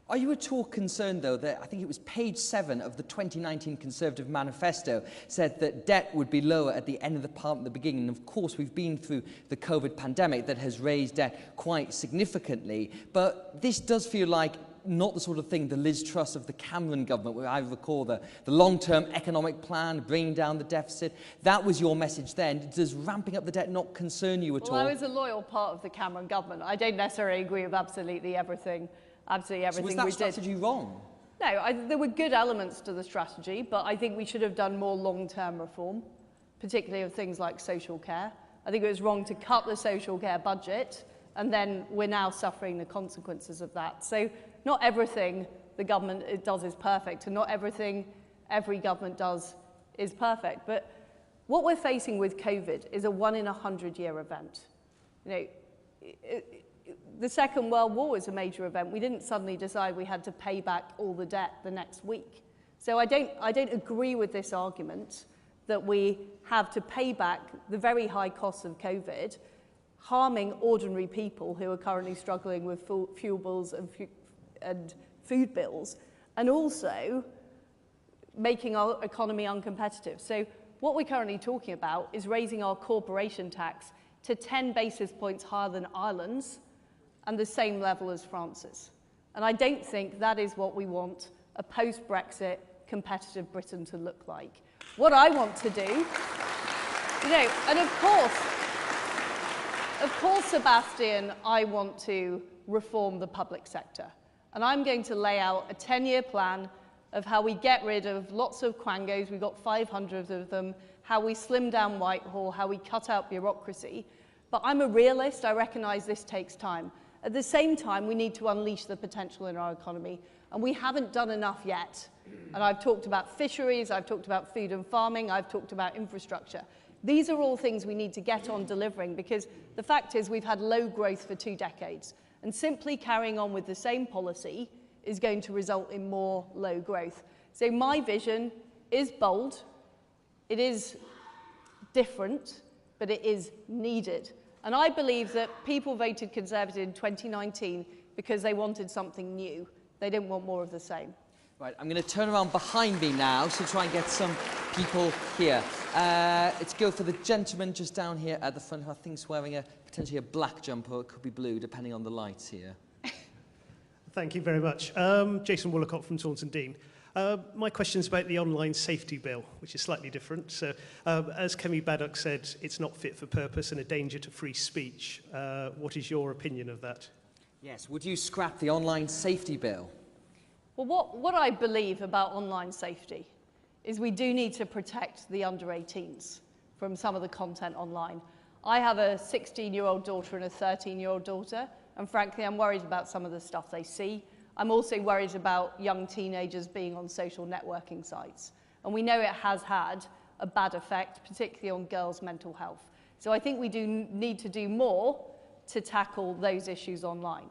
Are you at all concerned, though, that I think it was page 7 of the 2019 Conservative Manifesto said that debt would be lower at the end of the part at the beginning? And of course, we've been through the COVID pandemic that has raised debt quite significantly. But this does feel like not the sort of thing the Liz Truss of the Cameron government, where I recall the long-term economic plan, bringing down the deficit. That was your message then. Does ramping up the debt not concern you at all? Well, I was a loyal part of the Cameron government. I don't necessarily agree with absolutely everything we did. So was that strategy wrong? No, there were good elements to the strategy, but I think we should have done more long-term reform, particularly of things like social care. I think it was wrong to cut the social care budget, and then we're now suffering the consequences of that. So not everything the government does is perfect, and not everything every government does is perfect. But what we're facing with COVID is a 1-in-100-year event. You know, the Second World War was a major event. We didn't suddenly decide we had to pay back all the debt the next week. So I don't agree with this argument that we have to pay back the very high costs of COVID, harming ordinary people who are currently struggling with fuel bills and food bills, and also making our economy uncompetitive. So what we're currently talking about is raising our corporation tax to 10 basis points higher than Ireland's, and the same level as France's. And I don't think that is what we want a post-Brexit competitive Britain to look like. What I want to do, you know, and of course, Sebastian, I want to reform the public sector. And I'm going to lay out a 10-year plan of how we get rid of lots of quangos, we've got 500 of them, how we slim down Whitehall, how we cut out bureaucracy. But I'm a realist, I recognise this takes time. At the same time, we need to unleash the potential in our economy, and we haven't done enough yet. And I've talked about fisheries, I've talked about food and farming, I've talked about infrastructure. These are all things we need to get on delivering, because the fact is we've had low growth for 2 decades, and simply carrying on with the same policy is going to result in more low growth. So my vision is bold, it is different, but it is needed. And I believe that people voted Conservative in 2019 because they wanted something new. They didn't want more of the same. Right, I'm going to turn around behind me now to try and get some people here. Let's go for the gentleman just down here at the front, who I think is wearing potentially a black jumper, or it could be blue, depending on the lights here. Thank you very much. Jason Woolacott from Taunton Dean. My question is about the online safety bill, which is slightly different. So, as Kemi Baddock said, it's not fit for purpose and a danger to free speech. What is your opinion of that? Yes, would you scrap the online safety bill? Well, what I believe about online safety is we do need to protect the under 18s from some of the content online. I have a 16-year-old daughter and a 13-year-old daughter, and frankly, I'm worried about some of the stuff they see. I'm also worried about young teenagers being on social networking sites. And we know it has had a bad effect, particularly on girls' mental health. So I think we do need to do more to tackle those issues online.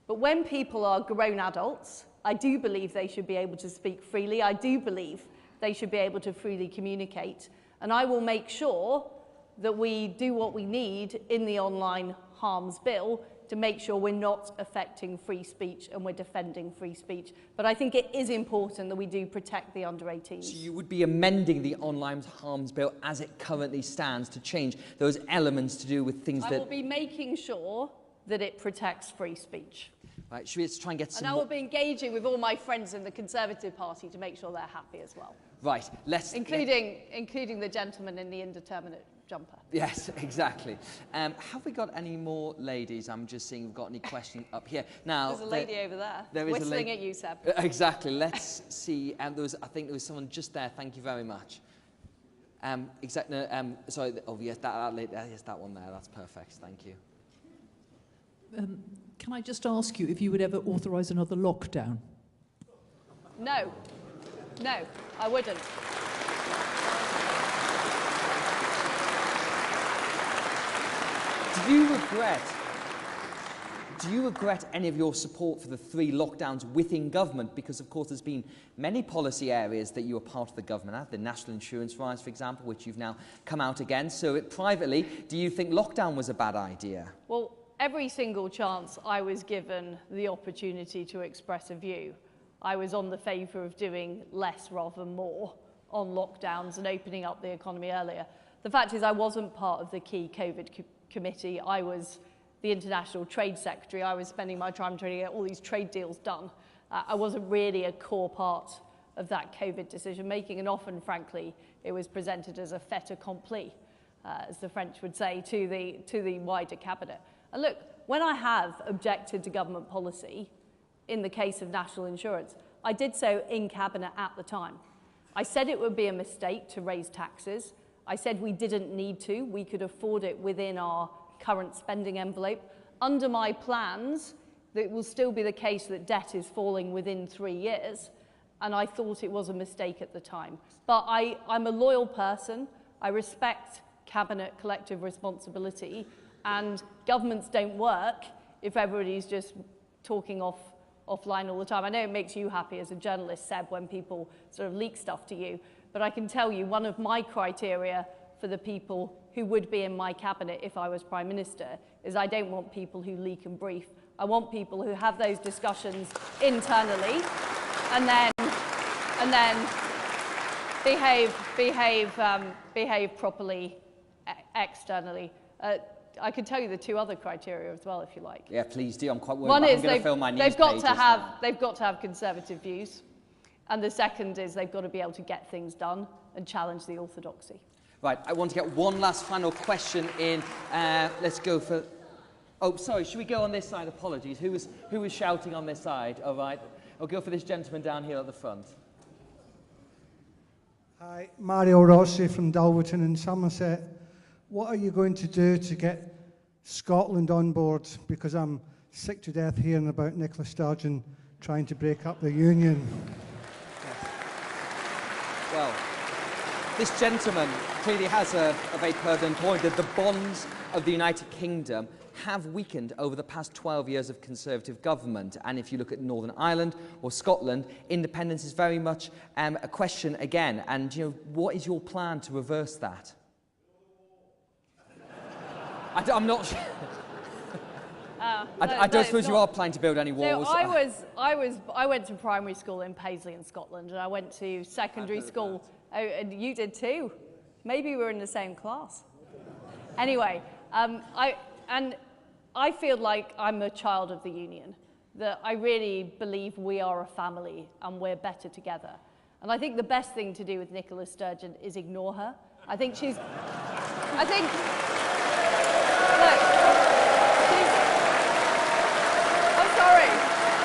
But when people are grown adults, I do believe they should be able to speak freely. I do believe they should be able to freely communicate. And I will make sure that we do what we need in the online harms bill to make sure we're not affecting free speech and we're defending free speech. But I think it is important that we do protect the under 18s. So you would be amending the online harms bill as it currently stands to change those elements to do with things I that... will be making sure that it protects free speech. Right, should we try and get some... And I will be engaging with all my friends in the Conservative Party to make sure they're happy as well. Right, let's... Including the gentleman in the indeterminate jumper. Yes, exactly. Have we got any more ladies? I'm just seeing if we've got any questions up here. Now, there's a lady over there, there is whistling at you, Seb. Exactly. Let's see. I think there was someone just there. Thank you very much. Sorry. Oh, yes, yes, that one there. That's perfect. Thank you. Can I just ask you if you would ever authorise another lockdown? No. No, I wouldn't. Do you regret any of your support for the 3 lockdowns within government? Because, of course, there's been many policy areas that you were part of the government at, the national insurance rise, for example, which you've now come out against. So privately, do you think lockdown was a bad idea? Well, every single chance I was given the opportunity to express a view, I was on the favour of doing less rather than more on lockdowns and opening up the economy earlier. The fact is I wasn't part of the key COVID committee. I was the International Trade Secretary. I was spending my time trying to get all these trade deals done. I wasn't really a core part of that COVID decision making, and often, frankly, it was presented as a fait accompli, as the French would say, to the wider cabinet. And look, when I have objected to government policy, in the case of national insurance, I did so in cabinet at the time. I said it would be a mistake to raise taxes. I said we didn't need to. We could afford it within our current spending envelope. Under my plans, it will still be the case that debt is falling within 3 years, and I thought it was a mistake at the time. But I'm a loyal person. I respect cabinet collective responsibility, and governments don't work if everybody's just talking offline all the time. I know it makes you happy as a journalist, Seb, when people sort of leak stuff to you, but I can tell you one of my criteria for the people who would be in my cabinet if I was Prime Minister is I don't want people who leak and brief. I want people who have those discussions internally and then behave properly externally. I could tell you the 2 other criteria as well, if you like. Yeah, please do. I'm quite worried. One is is they've got to have conservative views, and the second is they've got to be able to get things done and challenge the orthodoxy. Right, I want to get one last final question in. Let's go for... Oh, sorry, should we go on this side? Apologies. Who was shouting on this side? All right. I'll go for this gentleman down here at the front. Hi, Mario Rossi from Dalverton in Somerset. What are you going to do to get Scotland on board? Because I'm sick to death hearing about Nicola Sturgeon trying to break up the union. Well, this gentleman clearly has a very pertinent point that the bonds of the United Kingdom have weakened over the past 12 years of Conservative government. And if you look at Northern Ireland or Scotland, independence is very much a question again. And, you know, what is your plan to reverse that? I'm not sure. I don't suppose you are planning to build any walls. So I went to primary school in Paisley in Scotland, and I went to secondary school. Oh, and you did too. Maybe we were in the same class. Anyway, I feel like I'm a child of the union. That I really believe we are a family and we're better together. And I think the best thing to do with Nicola Sturgeon is ignore her. Look, I'm sorry.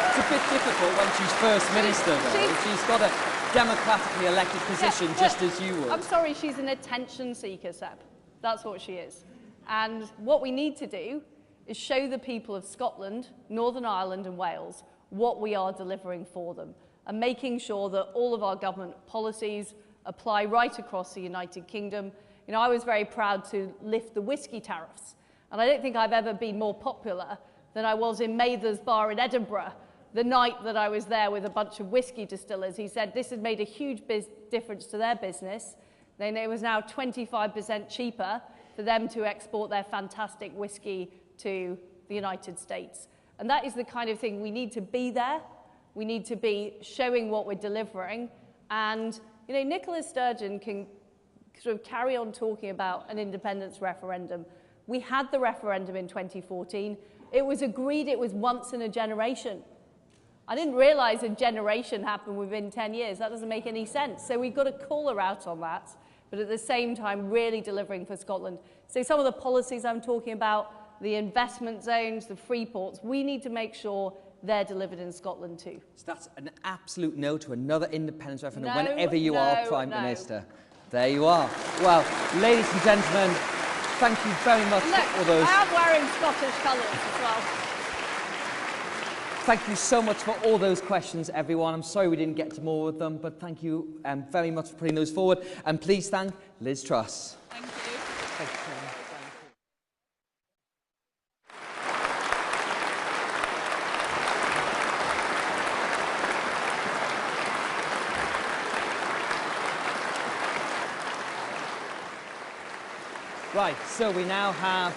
It's a bit difficult when she's First Minister, though. She's got to... democratically elected position, just as you would. I'm sorry, she's an attention seeker, Seb. That's what she is. And what we need to do is show the people of Scotland, Northern Ireland and Wales what we are delivering for them, and making sure that all of our government policies apply right across the United Kingdom. You know, I was very proud to lift the whisky tariffs, and I don't think I've ever been more popular than I was in Mather's Bar in Edinburgh the night that I was there with a bunch of whisky distillers. He said this had made a huge difference to their business. Then it was now 25% cheaper for them to export their fantastic whisky to the United States. And that is the kind of thing we need to be there. We need to be showing what we're delivering. And, you know, Nicola Sturgeon can sort of carry on talking about an independence referendum. We had the referendum in 2014. It was agreed it was once in a generation. I didn't realise a generation happened within 10 years. That doesn't make any sense. So we've got to call her out on that, but at the same time, really delivering for Scotland. So some of the policies I'm talking about, the investment zones, the free ports, we need to make sure they're delivered in Scotland too. So that's an absolute no to another independence referendum whenever you are Prime Minister. There you are. Well, ladies and gentlemen, thank you very much for all those. I am wearing Scottish colours as well. Thank you so much for all those questions, everyone. I'm sorry we didn't get to more of them, but thank you very much for putting those forward. And please thank Liz Truss. Thank you. Thank you. Right, so we now have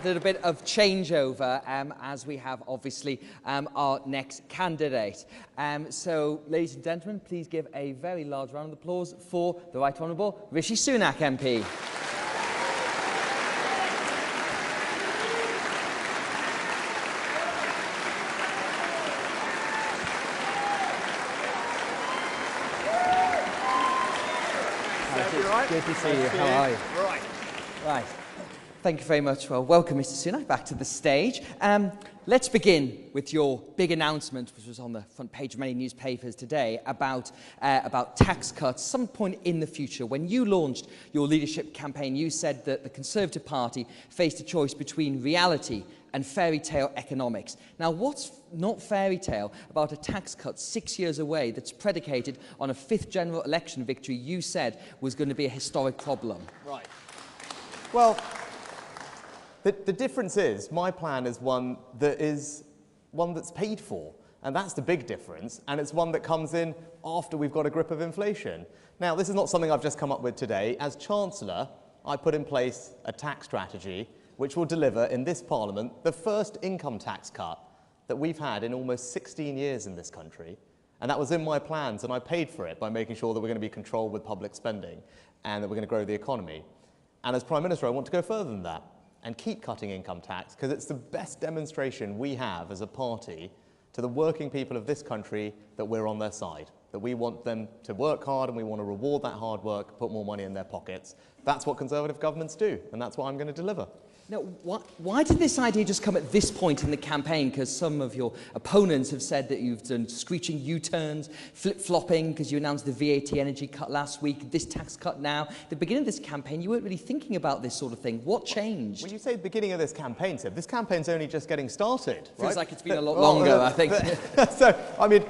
a little bit of changeover as we have obviously our next candidate. So, ladies and gentlemen, please give a very large round of applause for the Right Honourable Rishi Sunak MP. Good to see you. How are you? Right. Thank you very much. Well, welcome, Mr. Sunak, back to the stage. Let's begin with your big announcement, which was on the front page of many newspapers today, about tax cuts. Some point in the future, when you launched your leadership campaign, you said that the Conservative Party faced a choice between reality and fairy tale economics. Now, what's not fairy tale about a tax cut 6 years away that's predicated on a fifth general election victory you said was going to be a historic problem? Right. Well, the difference is my plan is one that's paid for. And that's the big difference. And it's one that comes in after we've got a grip of inflation. Now, this is not something I've just come up with today. As Chancellor, I put in place a tax strategy which will deliver in this Parliament the first income tax cut that we've had in almost 16 years in this country. And that was in my plans, and I paid for it by making sure that we're going to be controlled with public spending and that we're going to grow the economy. And as Prime Minister, I want to go further than that and keep cutting income tax, because it's the best demonstration we have as a party to the working people of this country that we're on their side, that we want them to work hard and we want to reward that hard work, put more money in their pockets. That's what Conservative governments do, and that's what I'm going to deliver. Now, why did this idea just come at this point in the campaign? Because some of your opponents have said that you've done screeching U-turns, flip-flopping, because you announced the VAT energy cut last week, this tax cut now. At the beginning of this campaign, you weren't really thinking about this sort of thing. What changed? When you say the beginning of this campaign, Seb, this campaign's only just getting started. Feels like it's been a lot longer, I think. So, I mean,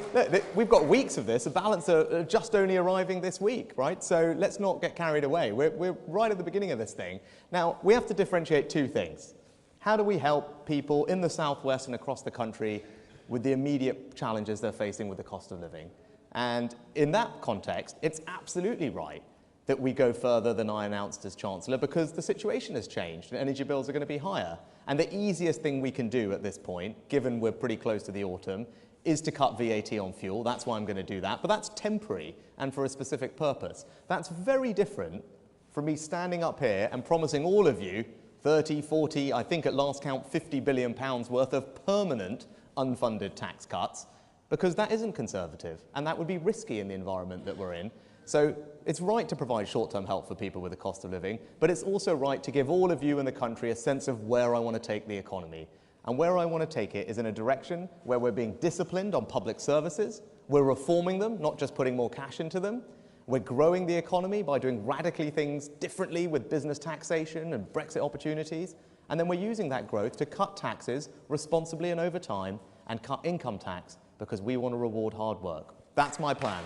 we've got weeks of this. The balance are just only arriving this week, right? So let's not get carried away. We're right at the beginning of this thing. Now, we have to differentiate two things. How do we help people in the southwest and across the country with the immediate challenges they're facing with the cost of living? And in that context, it's absolutely right that we go further than I announced as Chancellor, because the situation has changed and energy bills are going to be higher. And the easiest thing we can do at this point, given we're pretty close to the autumn, is to cut VAT on fuel. That's why I'm going to do that. But that's temporary and for a specific purpose. That's very different from me standing up here and promising all of you 30, 40, I think at last count, £50 billion worth of permanent unfunded tax cuts, because that isn't Conservative, and that would be risky in the environment that we're in. So it's right to provide short-term help for people with the cost of living, but it's also right to give all of you in the country a sense of where I want to take the economy. And where I want to take it is in a direction where we're being disciplined on public services, We're reforming them, not just putting more cash into them. We're growing the economy by doing radically things differently with business taxation and Brexit opportunities. And then we're using that growth to cut taxes responsibly and over time and cut income tax because we want to reward hard work. That's my plan.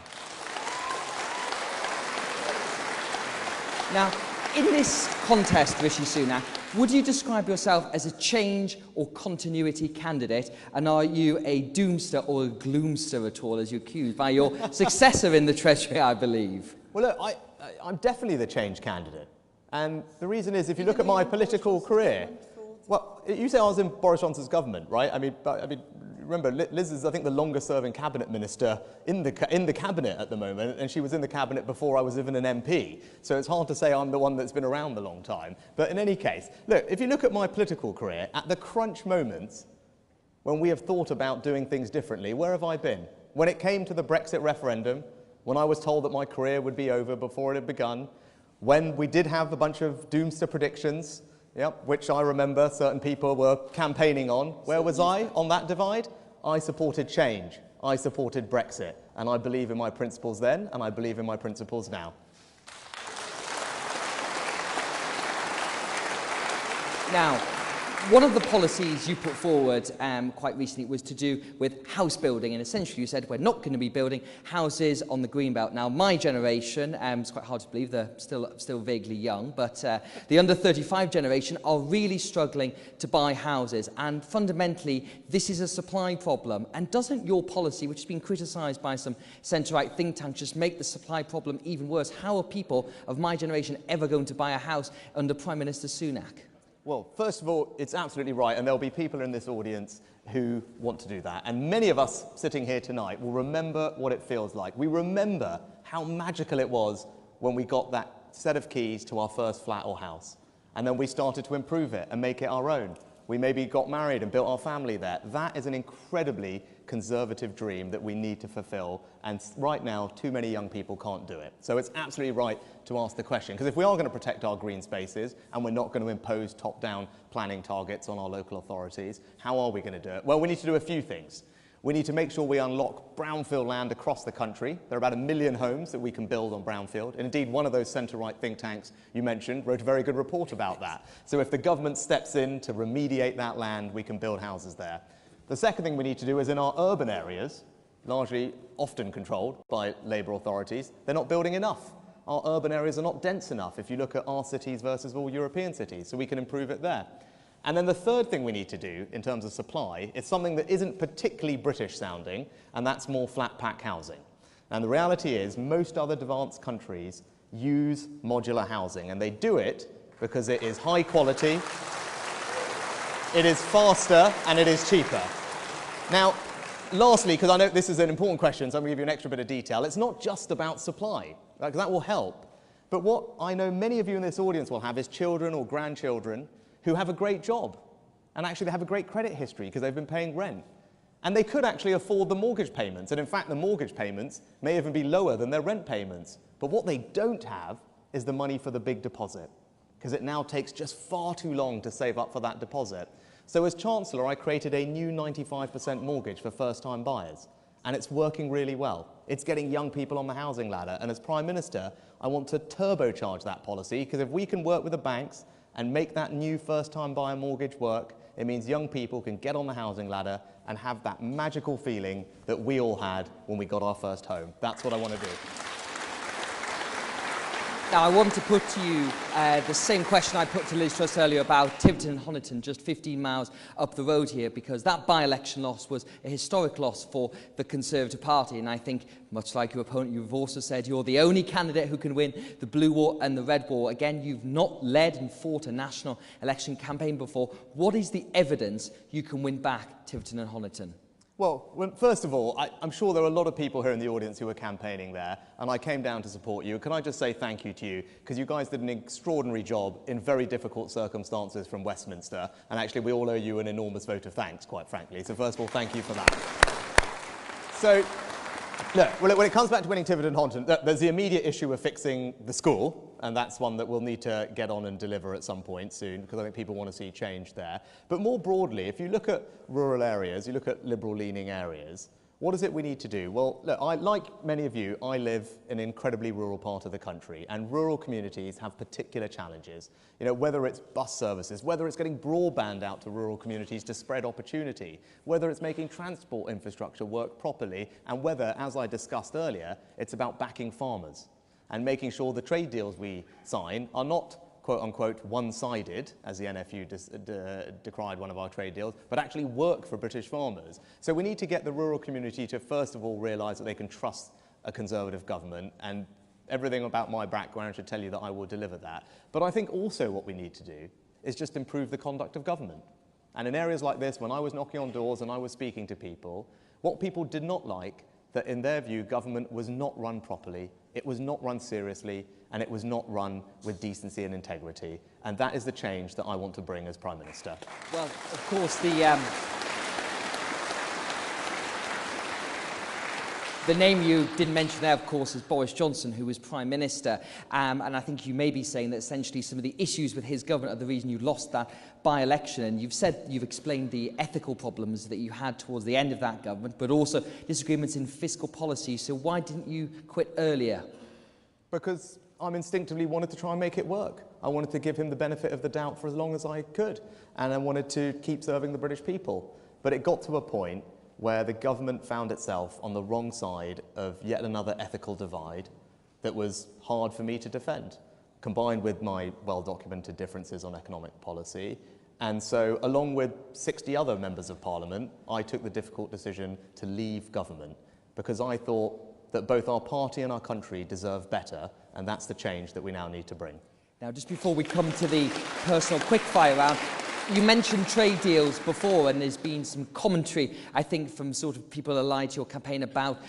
Now, in this contest, Rishi Sunak, would you describe yourself as a change or continuity candidate? And are you a doomster or a gloomster at all, as you're accused by your successor in the Treasury, I believe? Well, look, I'm definitely the change candidate. And the reason is, if you look at my political career, well, you say I was in Boris Johnson's government, right? I mean, remember, Liz is, I think, the longest-serving cabinet minister in the cabinet at the moment, and she was in the cabinet before I was even an MP. So it's hard to say I'm the one that's been around a long time. But in any case, look, if you look at my political career, at the crunch moments when we have thought about doing things differently, where have I been? When it came to the Brexit referendum, when I was told that my career would be over before it had begun, when we did have a bunch of doomster predictions, which I remember certain people were campaigning on. Where was I on that divide? I supported change. I supported Brexit. And I believe in my principles then, and I believe in my principles now. Now, one of the policies you put forward quite recently was to do with house building, and essentially you said we're not going to be building houses on the Greenbelt. Now, my generation, it's quite hard to believe, they're still vaguely young, but the under 35 generation are really struggling to buy houses, and fundamentally this is a supply problem. And doesn't your policy, which has been criticised by some centre-right think tanks, just make the supply problem even worse? How are people of my generation ever going to buy a house under Prime Minister Sunak? Well, first of all, it's absolutely right, and there'll be people in this audience who want to do that. And many of us sitting here tonight will remember what it feels like. We remember how magical it was when we got that set of keys to our first flat or house. And then we started to improve it and make it our own. We maybe got married and built our family there. That is an incredibly conservative dream that we need to fulfill, and right now too many young people can't do it. So it's absolutely right to ask the question, because if we are going to protect our green spaces and we're not going to impose top-down planning targets on our local authorities, how are we going to do it? Well, we need to do a few things. We need to make sure we unlock brownfield land across the country. There are about 1 million homes that we can build on brownfield. And indeed, one of those centre-right think tanks you mentioned wrote a very good report about that. So if the government steps in to remediate that land, we can build houses there. The second thing we need to do is in our urban areas, largely often controlled by Labour authorities, they're not building enough. Our urban areas are not dense enough if you look at our cities versus all European cities, so we can improve it there. And then the third thing we need to do in terms of supply is something that isn't particularly British sounding, and that's more flat pack housing. And the reality is most other advanced countries use modular housing, and they do it because it is high quality, it is faster, and it is cheaper. Now, lastly, because I know this is an important question, so I'm going to give you an extra bit of detail, it's not just about supply, because that will help. But what I know many of you in this audience will have is children or grandchildren who have a great job, and actually they have a great credit history because they've been paying rent. And they could actually afford the mortgage payments, and in fact the mortgage payments may even be lower than their rent payments. But what they don't have is the money for the big deposit, because it now takes just far too long to save up for that deposit. So as Chancellor, I created a new 95% mortgage for first-time buyers, and it's working really well. It's getting young people on the housing ladder, and as Prime Minister, I want to turbocharge that policy, because if we can work with the banks and make that new first-time buyer mortgage work, it means young people can get on the housing ladder and have that magical feeling that we all had when we got our first home. That's what I want to do. Now, I want to put to you the same question I put to Liz Truss earlier about Tiverton and Honiton, just 15 miles up the road here, because that by-election loss was a historic loss for the Conservative Party. And I think, much like your opponent, you've also said you're the only candidate who can win the blue war and the red war. Again, you've not led and fought a national election campaign before. What is the evidence you can win back Tiverton and Honiton? Well, first of all, I'm sure there are a lot of people here in the audience who are campaigning there, and I came down to support you. Can I just say thank you to you, because you guys did an extraordinary job in very difficult circumstances from Westminster, and actually we all owe you an enormous vote of thanks, quite frankly. So first of all, thank you for that. So, look, when it comes back to winning Tiverton and Honiton, there's the immediate issue of fixing the school, and that's one that we'll need to get on and deliver at some point soon, because I think people want to see change there. But more broadly, if you look at rural areas, you look at liberal-leaning areas, What is it we need to do? Well, look, like many of you, I live in an incredibly rural part of the country, and rural communities have particular challenges. You know, whether it's bus services, whether it's getting broadband out to rural communities to spread opportunity, whether it's making transport infrastructure work properly, and whether, as I discussed earlier, it's about backing farmers and making sure the trade deals we sign are not quote-unquote one-sided, as the NFU decried one of our trade deals, but actually work for British farmers. So we need to get the rural community to first of all realise that they can trust a Conservative government, and everything about my background should tell you that I will deliver that. But I think also what we need to do is just improve the conduct of government. And in areas like this, when I was knocking on doors and I was speaking to people, what people did not like, that in their view government was not run properly, it was not run seriously, and it was not run with decency and integrity. And that is the change that I want to bring as Prime Minister. Well, of course, the name you didn't mention there, of course, is Boris Johnson, who was Prime Minister. And I think you may be saying that essentially some of the issues with his government are the reason you lost that by-election. And you've explained the ethical problems that you had towards the end of that government, but also disagreements in fiscal policy. So why didn't you quit earlier? Because I instinctively wanted to try and make it work. I wanted to give him the benefit of the doubt for as long as I could. And I wanted to keep serving the British people. But it got to a point where the government found itself on the wrong side of yet another ethical divide that was hard for me to defend, combined with my well-documented differences on economic policy. And so, along with 60 other members of Parliament, I took the difficult decision to leave government, because I thought that both our party and our country deserve better, and that's the change that we now need to bring. Now, just before we come to the personal quickfire round, you mentioned trade deals before, and there's been some commentary, I think, from sort of people allied to your campaign about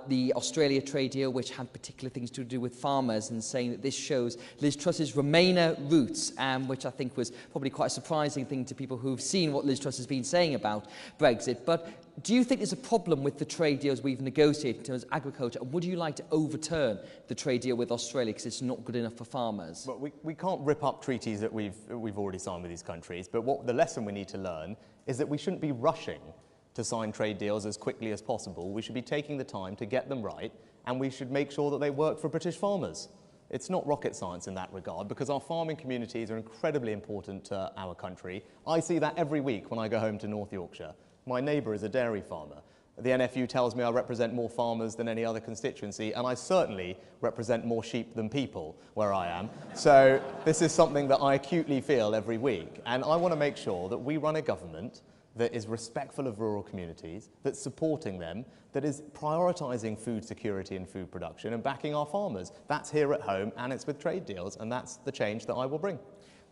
the Australia trade deal, which had particular things to do with farmers, and saying that this shows Liz Truss's Remainer roots, which I think was probably quite a surprising thing to people who've seen what Liz Truss has been saying about Brexit. But do you think there's a problem with the trade deals we've negotiated in terms of agriculture? And would you like to overturn the trade deal with Australia because it's not good enough for farmers? Well, we can't rip up treaties that we've already signed with these countries, but what the lesson we need to learn is that we shouldn't be rushing to sign trade deals as quickly as possible. We should be taking the time to get them right, and we should make sure that they work for British farmers. It's not rocket science in that regard, because our farming communities are incredibly important to our country. I see that every week when I go home to North Yorkshire. My neighbour is a dairy farmer. The NFU tells me I represent more farmers than any other constituency, and I certainly represent more sheep than people where I am. So this is something that I acutely feel every week. And I want to make sure that we run a government that is respectful of rural communities, that's supporting them, that is prioritising food security and food production and backing our farmers. That's here at home, and it's with trade deals, and that's the change that I will bring.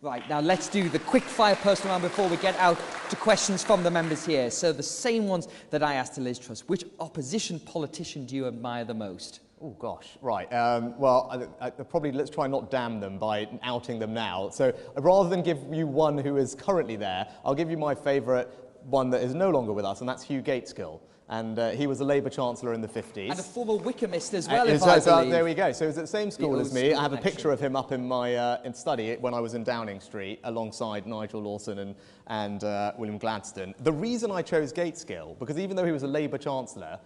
Right, now let's do the quick-fire personal round before we get out to questions from the members here. So the same ones that I asked to Liz Truss. Which opposition politician do you admire the most? Oh, gosh, right. Well, probably let's try and not damn them by outing them now. So rather than give you one who is currently there, I'll give you my favourite one that is no longer with us, and that's Hugh Gateskill. And he was a Labour Chancellor in the 50s. And a former Wycomist as well, if I believe. There we go. So he was at the same school as me. I have a picture of him up in my study when I was in Downing Street, alongside Nigel Lawson and William Gladstone. The reason I chose Gateskill, because even though he was a Labour Chancellor,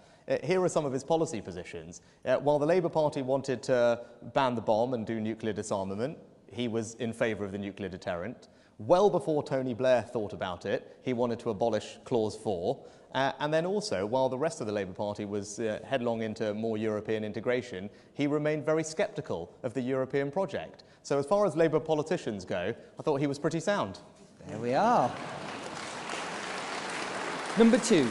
here are some of his policy positions. While the Labour Party wanted to ban the bomb and do nuclear disarmament, he was in favour of the nuclear deterrent. Well before Tony Blair thought about it, he wanted to abolish Clause 4. And then also, while the rest of the Labour Party was headlong into more European integration, he remained very sceptical of the European project. So as far as Labour politicians go, I thought he was pretty sound. There we are. Number 2,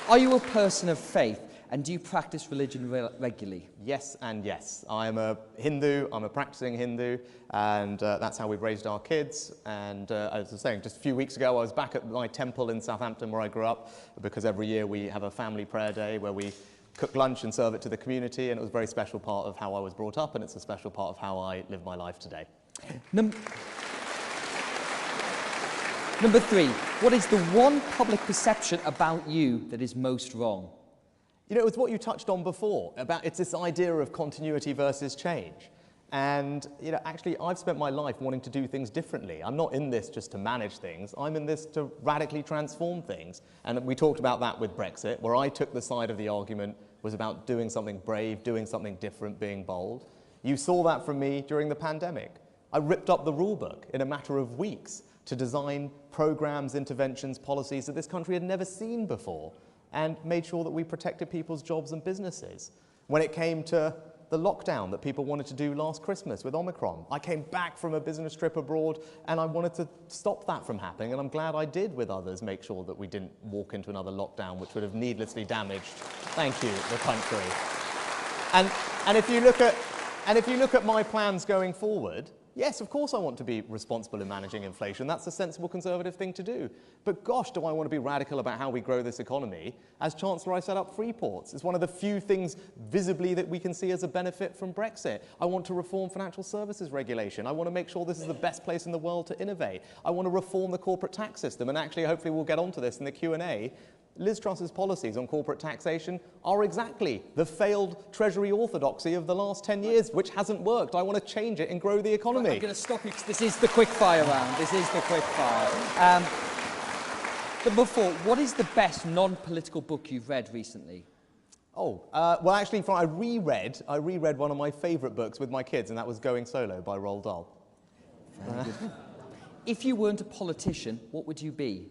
are you a person of faith? And do you practice religion regularly? Yes and yes. I am a Hindu, I'm a practicing Hindu, and that's how we've raised our kids. And as I was saying, just a few weeks ago, I was back at my temple in Southampton where I grew up, because every year we have a family prayer day where we cook lunch and serve it to the community, and it was a very special part of how I was brought up, and it's a special part of how I live my life today. Number 3, what is the one public perception about you that is most wrong? You know, it was what you touched on before, about it's this idea of continuity versus change. And actually, I've spent my life wanting to do things differently. I'm not in this just to manage things. I'm in this to radically transform things. And we talked about that with Brexit, where I took the side of the argument was about doing something brave, doing something different, being bold. You saw that from me during the pandemic. I ripped up the rule book in a matter of weeks to design programs, interventions, policies that this country had never seen before, and made sure that we protected people's jobs and businesses. When it came to the lockdown that people wanted to do last Christmas with Omicron, I came back from a business trip abroad and I wanted to stop that from happening, and I'm glad I did with others make sure that we didn't walk into another lockdown which would have needlessly damaged, thank you, the country. And if you look at my plans going forward, yes, of course I want to be responsible in managing inflation. That's a sensible Conservative thing to do. But gosh, do I want to be radical about how we grow this economy. As Chancellor, I set up free ports. It's one of the few things visibly that we can see as a benefit from Brexit. I want to reform financial services regulation. I want to make sure this is the best place in the world to innovate. I want to reform the corporate tax system. And actually, hopefully we'll get onto this in the Q&A. Liz Truss's policies on corporate taxation are exactly the failed Treasury orthodoxy of the last 10 years, which hasn't worked. I want to change it and grow the economy. I'm going to stop you because this is the quickfire round. This is the quickfire. But before, what is the best non-political book you've read recently? Well, actually, I reread one of my favourite books with my kids, and that was Going Solo by Roald Dahl. If you weren't a politician, what would you be?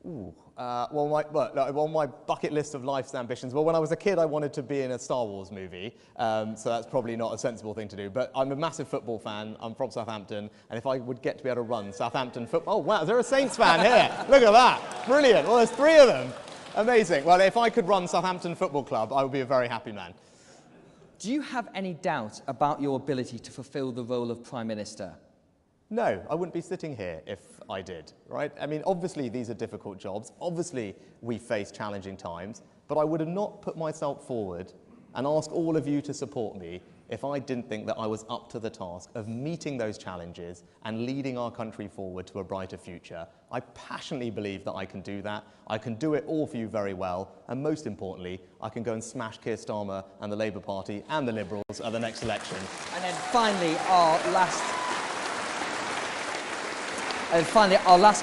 On my bucket list of life's ambitions, well, when I was a kid, I wanted to be in a Star Wars movie, so that's probably not a sensible thing to do. But I'm a massive football fan. I'm from Southampton, and if I would get to be able to run Southampton football... Oh, wow, is there a Saints fan here? Look at that. Brilliant. Well, there's 3 of them. Amazing. Well, if I could run Southampton Football Club, I would be a very happy man. Do you have any doubt about your ability to fulfil the role of Prime Minister? No, I wouldn't be sitting here if I did, right? I mean, obviously these are difficult jobs. Obviously we face challenging times, but I would have not put myself forward and asked all of you to support me if I didn't think that I was up to the task of meeting those challenges and leading our country forward to a brighter future. I passionately believe that I can do that. I can do it all for you very well. And most importantly, I can go and smash Keir Starmer and the Labour Party and the Liberals at the next election. And then finally, our last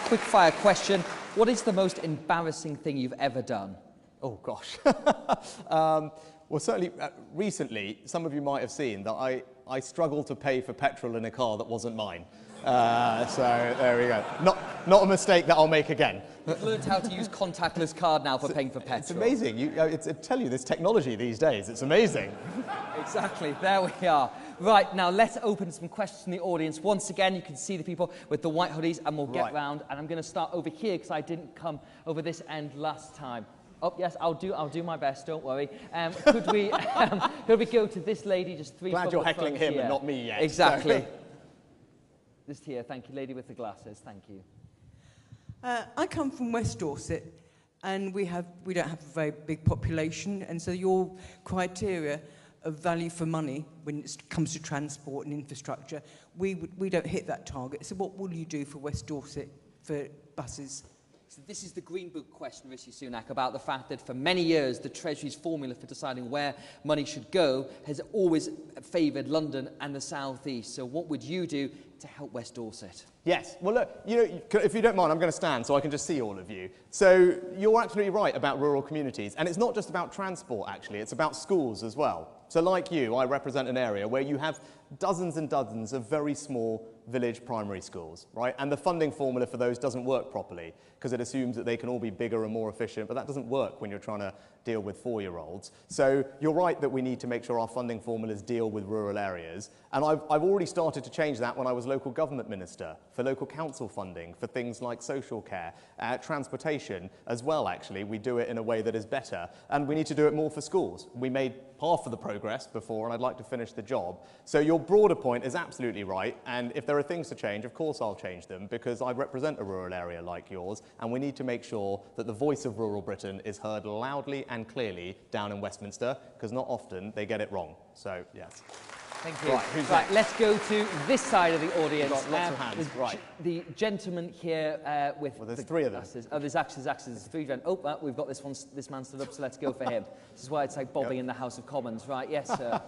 quickfire question. What is the most embarrassing thing you've ever done? Oh, gosh. Well, certainly, recently, some of you might have seen that I struggled to pay for petrol in a car that wasn't mine. So there we go. Not a mistake that I'll make again. You've learned how to use contactless card now for paying for petrol. It's amazing. I tell you, this technology these days, it's amazing. Exactly. There we are. Right, now let's open some questions from the audience. Once again, you can see the people with the white hoodies, and we'll get round. And I'm going to start over here because I didn't come over this end last time. Oh, yes, I'll do my best, don't worry. Could we go to this lady, just 3 Glad you're heckling him here. and not me yet. Exactly. Just here, thank you, lady with the glasses, thank you. I come from West Dorset, and we don't have a very big population, and so your criteria of value for money when it comes to transport and infrastructure, we don't hit that target. So what will you do for West Dorset for buses? So this is the Green Book question, Rishi Sunak, about the fact that for many years the Treasury's formula for deciding where money should go has always favoured London and the South East. So what would you do to help West Dorset? Yes. Well, look, if you don't mind, I'm going to stand so I can just see all of you. So you're absolutely right about rural communities. And it's not just about transport, actually. It's about schools as well. So like you, I represent an area where you have dozens and dozens of very small village primary schools, right? And the funding formula for those doesn't work properly because it assumes that they can all be bigger and more efficient, but that doesn't work when you're trying to deal with 4-year-olds. So you're right that we need to make sure our funding formulas deal with rural areas. And I've already started to change that when I was local government minister, for local council funding, for things like social care, transportation as well, actually. We do it in a way that is better. And we need to do it more for schools. We made half of the progress before, and I'd like to finish the job. So your broader point is absolutely right, and if there are things to change, of course I'll change them, because I represent a rural area like yours, and we need to make sure that the voice of rural Britain is heard loudly and clearly down in Westminster, because not often they get it wrong. So, yes. Thank you. Right, let's go to this side of the audience. We've got lots of hands. Right. The gentleman here with there's the 3 of them. glasses. Oh, there's 3 gentlemen. Oh, we've got this man stood up, so let's go for him. This is why it's like bobbing in the House of Commons. Right, yes, sir.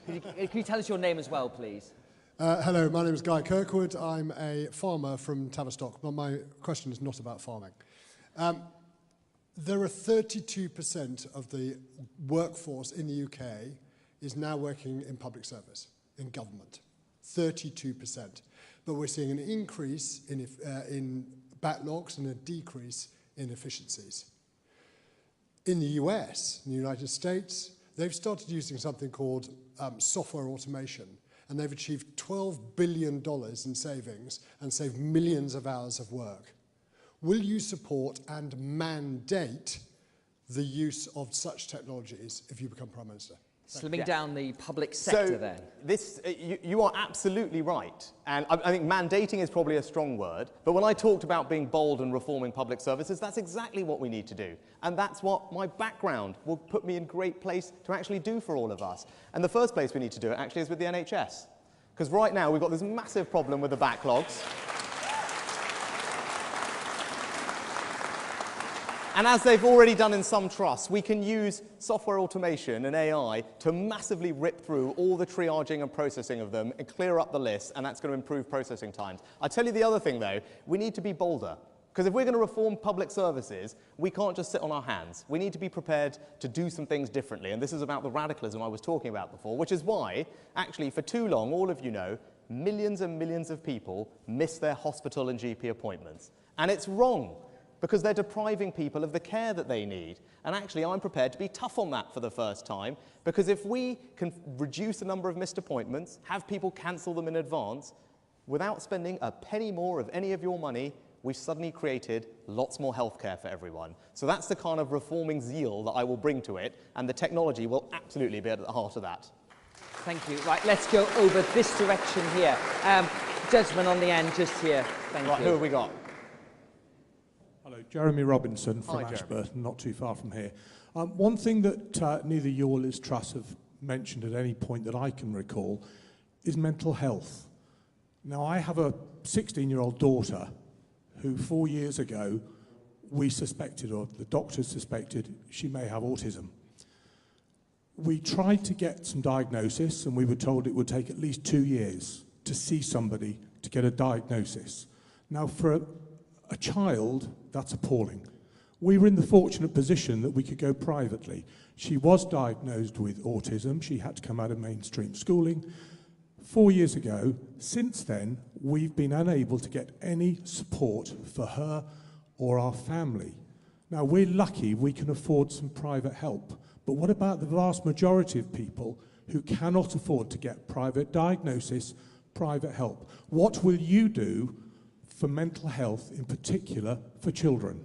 Can you tell us your name as well, please? Hello, my name is Guy Kirkwood. I'm a farmer from Tavistock, but my question is not about farming. There are 32% of the workforce in the UK is now working in public service, in government. 32%. But we're seeing an increase in backlogs and a decrease in efficiencies. In the US, in the United States, they've started using something called software automation, and they've achieved $12 billion in savings and saved millions of hours of work. Will you support and mandate the use of such technologies if you become Prime Minister? Slimming down the public sector then. You are absolutely right. And I think mandating is probably a strong word. But when I talked about being bold and reforming public services, that's exactly what we need to do. And that's what my background will put me in great place to actually do for all of us. And the first place we need to do it actually is with the NHS. Because right now we've got this massive problem with the backlogs. And as they've already done in some trusts, we can use software automation and AI to massively rip through all the triaging and processing of them and clear up the list, and that's going to improve processing times. I tell you the other thing, though, we need to be bolder. Because if we're going to reform public services, we can't just sit on our hands. We need to be prepared to do some things differently, and this is about the radicalism I was talking about before, which is why, actually, for too long, all of you know, millions and millions of people miss their hospital and GP appointments. And it's wrong, because they're depriving people of the care that they need. And actually, I'm prepared to be tough on that for the first time, because if we can reduce the number of missed appointments, have people cancel them in advance, without spending a penny more of any of your money, we've suddenly created lots more healthcare for everyone. So that's the kind of reforming zeal that I will bring to it, and the technology will absolutely be at the heart of that. Thank you. Right, let's go over this direction here. Gentleman on the end, just here. Thank you. Who have we got? Hello, Jeremy Robinson from Hi, Ashburton, not too far from here. One thing that neither you or Liz Truss have mentioned at any point that I can recall is mental health. Now, I have a 16-year-old daughter who 4 years ago we suspected, or the doctors suspected, she may have autism. We tried to get some diagnosis, and we were told it would take at least 2 years to see somebody to get a diagnosis. Now, for a child, that's appalling. We were in the fortunate position that we could go privately. She was diagnosed with autism. She had to come out of mainstream schooling. 4 years ago, since then, we've been unable to get any support for her or our family. Now, we're lucky we can afford some private help, but what about the vast majority of people who cannot afford to get private diagnosis, private help? What will you do for mental health, in particular for children?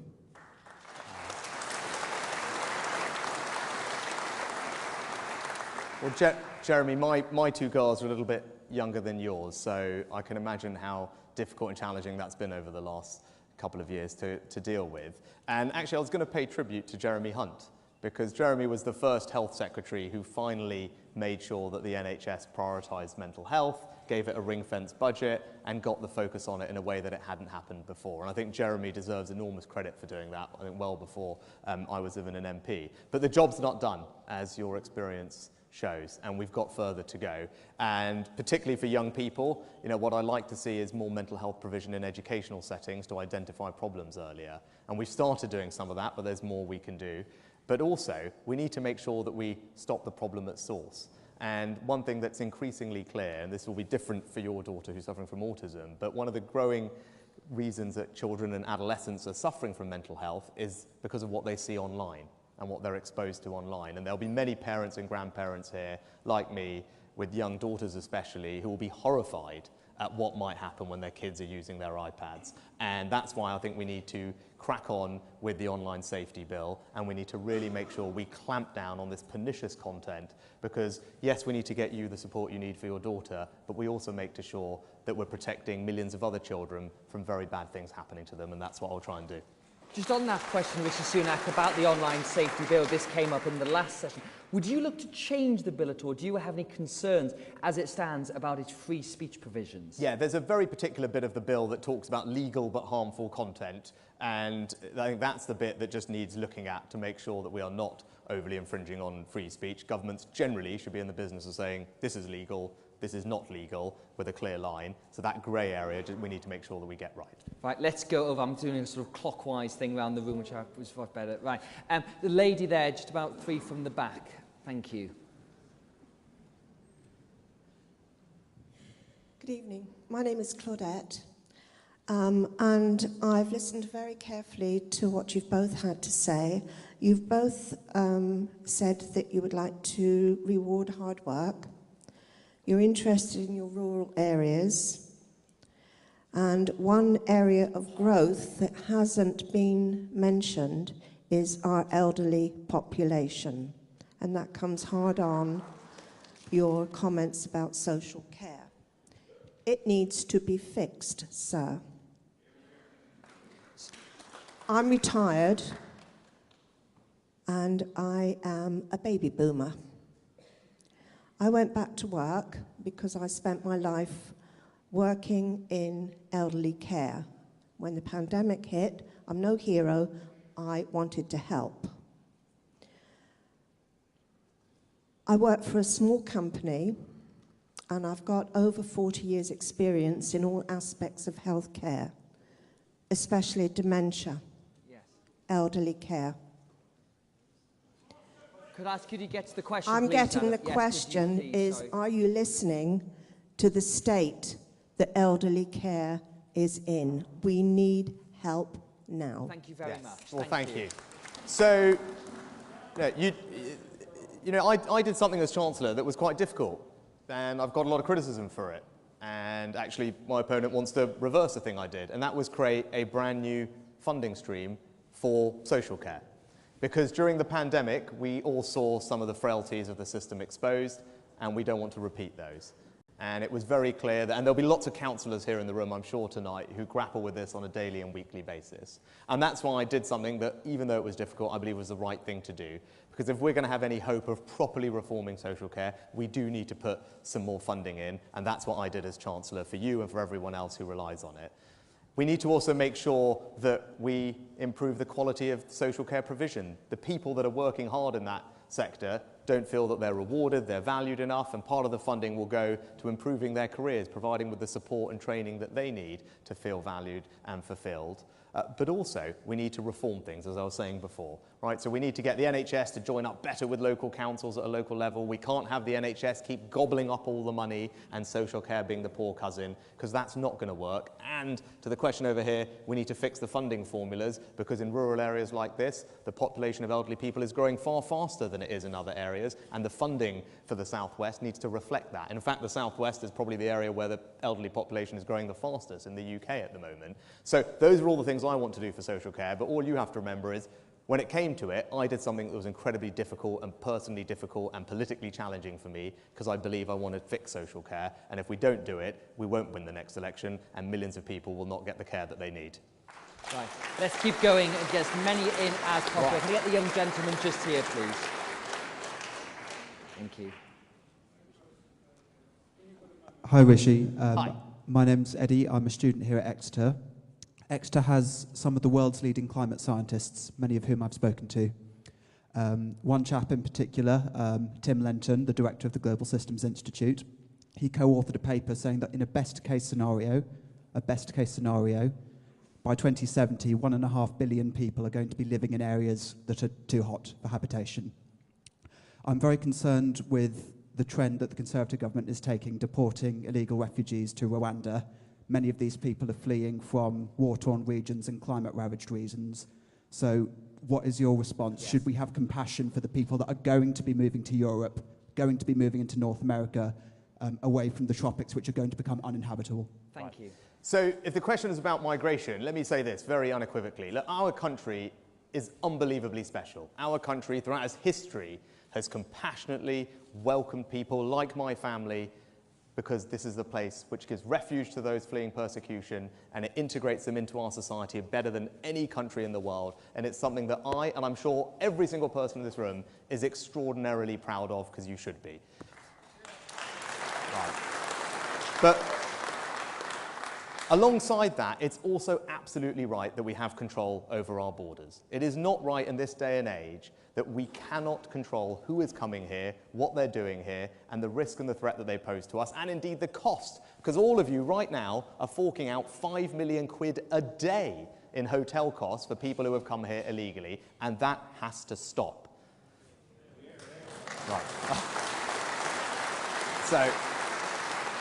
Well, Jeremy, my two girls are a little bit younger than yours, so I can imagine how difficult and challenging that's been over the last couple of years to deal with. And actually, I was going to pay tribute to Jeremy Hunt, because Jeremy was the first health secretary who finally made sure that the NHS prioritised mental health, gave it a ring-fenced budget, and got the focus on it in a way that it hadn't happened before. And I think Jeremy deserves enormous credit for doing that, I think well before I was even an MP. But the job's not done, as your experience shows, and we've got further to go. And particularly for young people, you know, what I like to see is more mental health provision in educational settings to identify problems earlier. And we've started doing some of that, but there's more we can do. But also, we need to make sure that we stop the problem at source. And one thing that's increasingly clear, and this will be different for your daughter who's suffering from autism, but one of the growing reasons that children and adolescents are suffering from mental health is because of what they see online and what they're exposed to online. And there'll be many parents and grandparents here, like me, with young daughters especially, who will be horrified at what might happen when their kids are using their iPads. And that's why I think we need to crack on with the online safety bill, and we need to really make sure we clamp down on this pernicious content, because yes, we need to get you the support you need for your daughter, but we also make sure that we're protecting millions of other children from very bad things happening to them, and that's what I'll try and do. Just on that question, Rishi Sunak, about the online safety bill, this came up in the last session. Would you look to change the bill at all? Do you have any concerns as it stands about its free speech provisions? Yeah, there's a very particular bit of the bill that talks about legal but harmful content, and I think that's the bit that just needs looking at to make sure that we are not overly infringing on free speech. Governments generally should be in the business of saying this is legal, this is not legal, with a clear line. So that grey area we need to make sure that we get right. Right, let's go over. I'm doing a sort of clockwise thing around the room, which was far better. Right, the lady there, just about 3 from the back. Thank you. Good evening. My name is Claudette, and I've listened very carefully to what you've both had to say. You've both said that you would like to reward hard work. You're interested in your rural areas. And one area of growth that hasn't been mentioned is our elderly population. And that comes hard on your comments about social care. It needs to be fixed, sir. I'm retired and I am a baby boomer. I went back to work because I spent my life working in elderly care. When the pandemic hit, I'm no hero, I wanted to help. I work for a small company and I've got over 40 years' experience in all aspects of healthcare, especially dementia, elderly care. Could I ask you to get to the question, I'm please, getting the Yes, question please, is, sorry. are you listening to the state that elderly care is in? We need help now. Thank you very much. Well, thank you. So, you know, I did something as Chancellor that was quite difficult, and I've got a lot of criticism for it. And actually, my opponent wants to reverse the thing I did, and that was create a brand new funding stream for social care. Because during the pandemic, we all saw some of the frailties of the system exposed, and we don't want to repeat those. And it was very clear that, and there'll be lots of councillors here in the room, I'm sure, tonight, who grapple with this on a daily and weekly basis. And that's why I did something that, even though it was difficult, I believe was the right thing to do. Because if we're going to have any hope of properly reforming social care, we do need to put some more funding in, and that's what I did as Chancellor for you and for everyone else who relies on it. We need to also make sure that we improve the quality of social care provision. The people that are working hard in that sector don't feel that they're rewarded, they're valued enough, and part of the funding will go to improving their careers, providing with the support and training that they need to feel valued and fulfilled. But also, we need to reform things, as I was saying before, right? So we need to get the NHS to join up better with local councils at a local level. We can't have the NHS keep gobbling up all the money and social care being the poor cousin, because that's not going to work. And to the question over here, we need to fix the funding formulas, because in rural areas like this, the population of elderly people is growing far faster than it is in other areas, and the funding for the South West needs to reflect that. And in fact, the South West is probably the area where the elderly population is growing the fastest in the UK at the moment. So those are all the things I want to do for social care, but all you have to remember is, when it came to it, I did something that was incredibly difficult and personally difficult and politically challenging for me, because I believe I want to fix social care, and if we don't do it, we won't win the next election, and millions of people will not get the care that they need. Right, let's keep going and get as many in as possible. Right. Can I get the young gentleman just here, please? Thank you. Hi, Rishi. Hi. My name's Eddie. I'm a student here at Exeter. Exeter has some of the world's leading climate scientists, many of whom I've spoken to. One chap in particular, Tim Lenton, the director of the Global Systems Institute, he co-authored a paper saying that in a best-case scenario, by 2070, 1.5 billion people are going to be living in areas that are too hot for habitation. I'm very concerned with the trend that the Conservative government is taking, deporting illegal refugees to Rwanda. Many of these people are fleeing from war-torn regions and climate-ravaged regions. So what is your response? Yes. Should we have compassion for the people that are going to be moving to Europe, going to be moving into North America, away from the tropics, which are going to become uninhabitable? Thank you. So if the question is about migration, let me say this very unequivocally. Look, our country is unbelievably special. Our country, throughout its history, has compassionately welcomed people like my family, because this is the place which gives refuge to those fleeing persecution, and it integrates them into our society better than any country in the world. And it's something that I, and I'm sure every single person in this room, is extraordinarily proud of, because you should be. Right. But Alongside that, it's also absolutely right that we have control over our borders. It is not right in this day and age that we cannot control who is coming here, what they're doing here, and the risk and the threat that they pose to us, and indeed the cost. Because all of you right now are forking out 5 million quid a day in hotel costs for people who have come here illegally, and that has to stop. Right. So,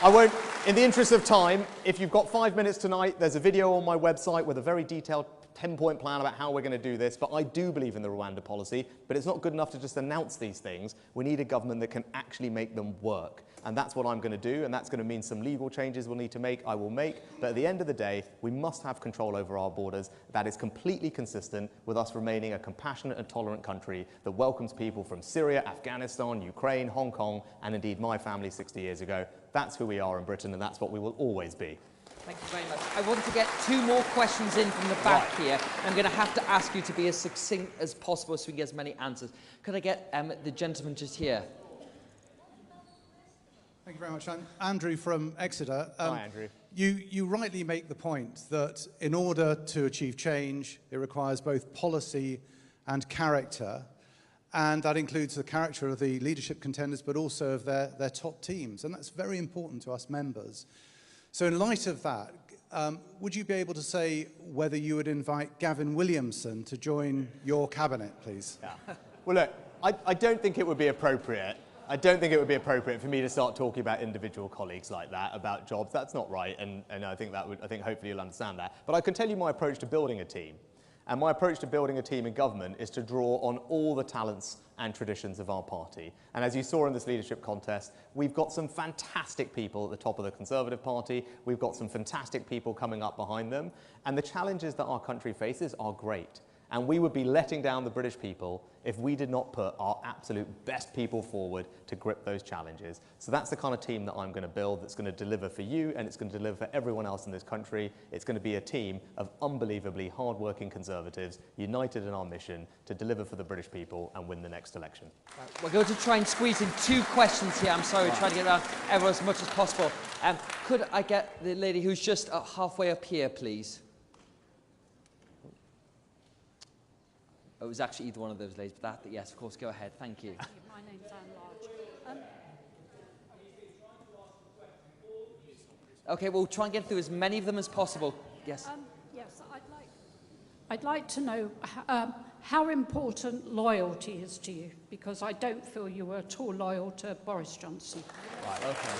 I won't, in the interest of time, if you've got 5 minutes tonight, there's a video on my website with a very detailed 10-point plan about how we're going to do this, but I do believe in the Rwanda policy, but it's not good enough to just announce these things. We need a government that can actually make them work, and that's what I'm going to do, and that's going to mean some legal changes we'll need to make, I will make, but at the end of the day, we must have control over our borders. That is completely consistent with us remaining a compassionate and tolerant country that welcomes people from Syria, Afghanistan, Ukraine, Hong Kong, and indeed my family 60 years ago. That's who we are in Britain, and that's what we will always be. Thank you very much. I want to get 2 more questions in from the back here. I'm going to have to ask you to be as succinct as possible so we can get as many answers. Could I get the gentleman just here? Thank you very much. I'm Andrew from Exeter. Hi, Andrew. You rightly make the point that in order to achieve change, it requires both policy and character. And that includes the character of the leadership contenders, but also of their top teams. And that's very important to us members. So in light of that, would you be able to say whether you would invite Gavin Williamson to join your cabinet, please? Yeah. Well, look, I don't think it would be appropriate. I don't think it would be appropriate for me to start talking about individual colleagues like that, about jobs. That's not right, and I think hopefully you'll understand that. But I can tell you my approach to building a team. And my approach to building a team in government is to draw on all the talents and traditions of our party. And as you saw in this leadership contest, we've got some fantastic people at the top of the Conservative Party. We've got some fantastic people coming up behind them. And the challenges that our country faces are great. And we would be letting down the British people if we did not put our absolute best people forward to grip those challenges. So that's the kind of team that I'm going to build that's going to deliver for you, and it's going to deliver for everyone else in this country. It's going to be a team of unbelievably hard-working Conservatives, united in our mission to deliver for the British people and win the next election. Right, we're going to try and squeeze in 2 questions here. I'm sorry, trying to get around everyone as much as possible. Could I get the lady who's just halfway up here, please? Oh, it was actually either one of those ladies, but yes, of course, go ahead. Thank you. My name's Anne Large. Okay, we'll try and get through as many of them as possible. Yes. Yes, I'd like to know how important loyalty is to you, because I don't feel you were at all loyal to Boris Johnson. Right, okay.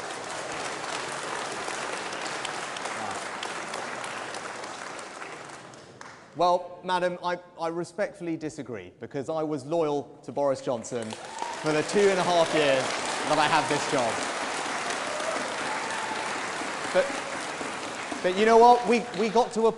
Well, madam, I respectfully disagree, because I was loyal to Boris Johnson for the 2.5 years that I have this job. But you know what? We got to a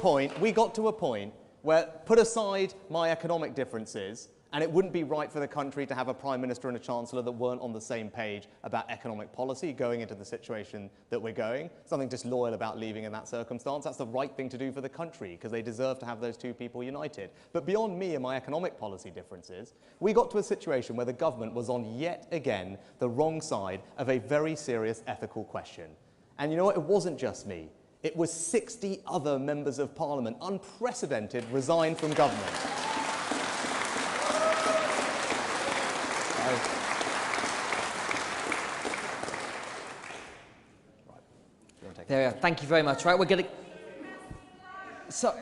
point where, put aside my economic differences, and it wouldn't be right for the country to have a Prime Minister and a Chancellor that weren't on the same page about economic policy going into the situation that we're going. Something disloyal about leaving in that circumstance. That's the right thing to do for the country, because they deserve to have those 2 people united. But beyond me and my economic policy differences, we got to a situation where the government was on yet again the wrong side of a very serious ethical question. And you know what? It wasn't just me. It was 60 other members of Parliament, unprecedented, resigned from government. There we are. Thank you very much. Right, we're going to...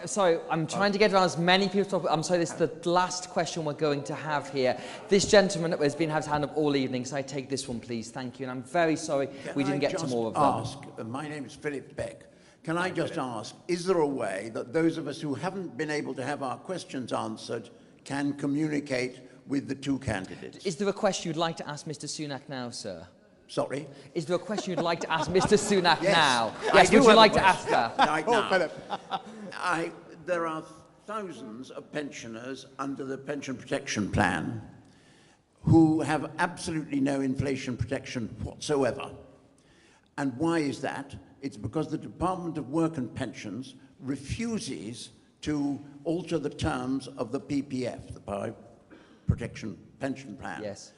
Sorry, I'm trying to get around as many people as possible. I'm sorry, this is the last question we're going to have here. This gentleman has been having his hand up all evening, so I take this one, please. Thank you. And I'm very sorry we didn't get to more of them. My name is Philip Beck. Can I just ask, is there a way that those of us who haven't been able to have our questions answered can communicate with the 2 candidates? Is there a question you'd like to ask Mr. Sunak now, sir? Sorry? Is there a question you'd like to ask Mr. Sunak Yes. now? I Yes, do would you have a like to question. ask that? Right now. Philip. There are thousands of pensioners under the Pension Protection Plan who have absolutely no inflation protection whatsoever. And why is that? It's because the Department of Work and Pensions refuses to alter the terms of the PPF, the Protection Pension Plan. Yes.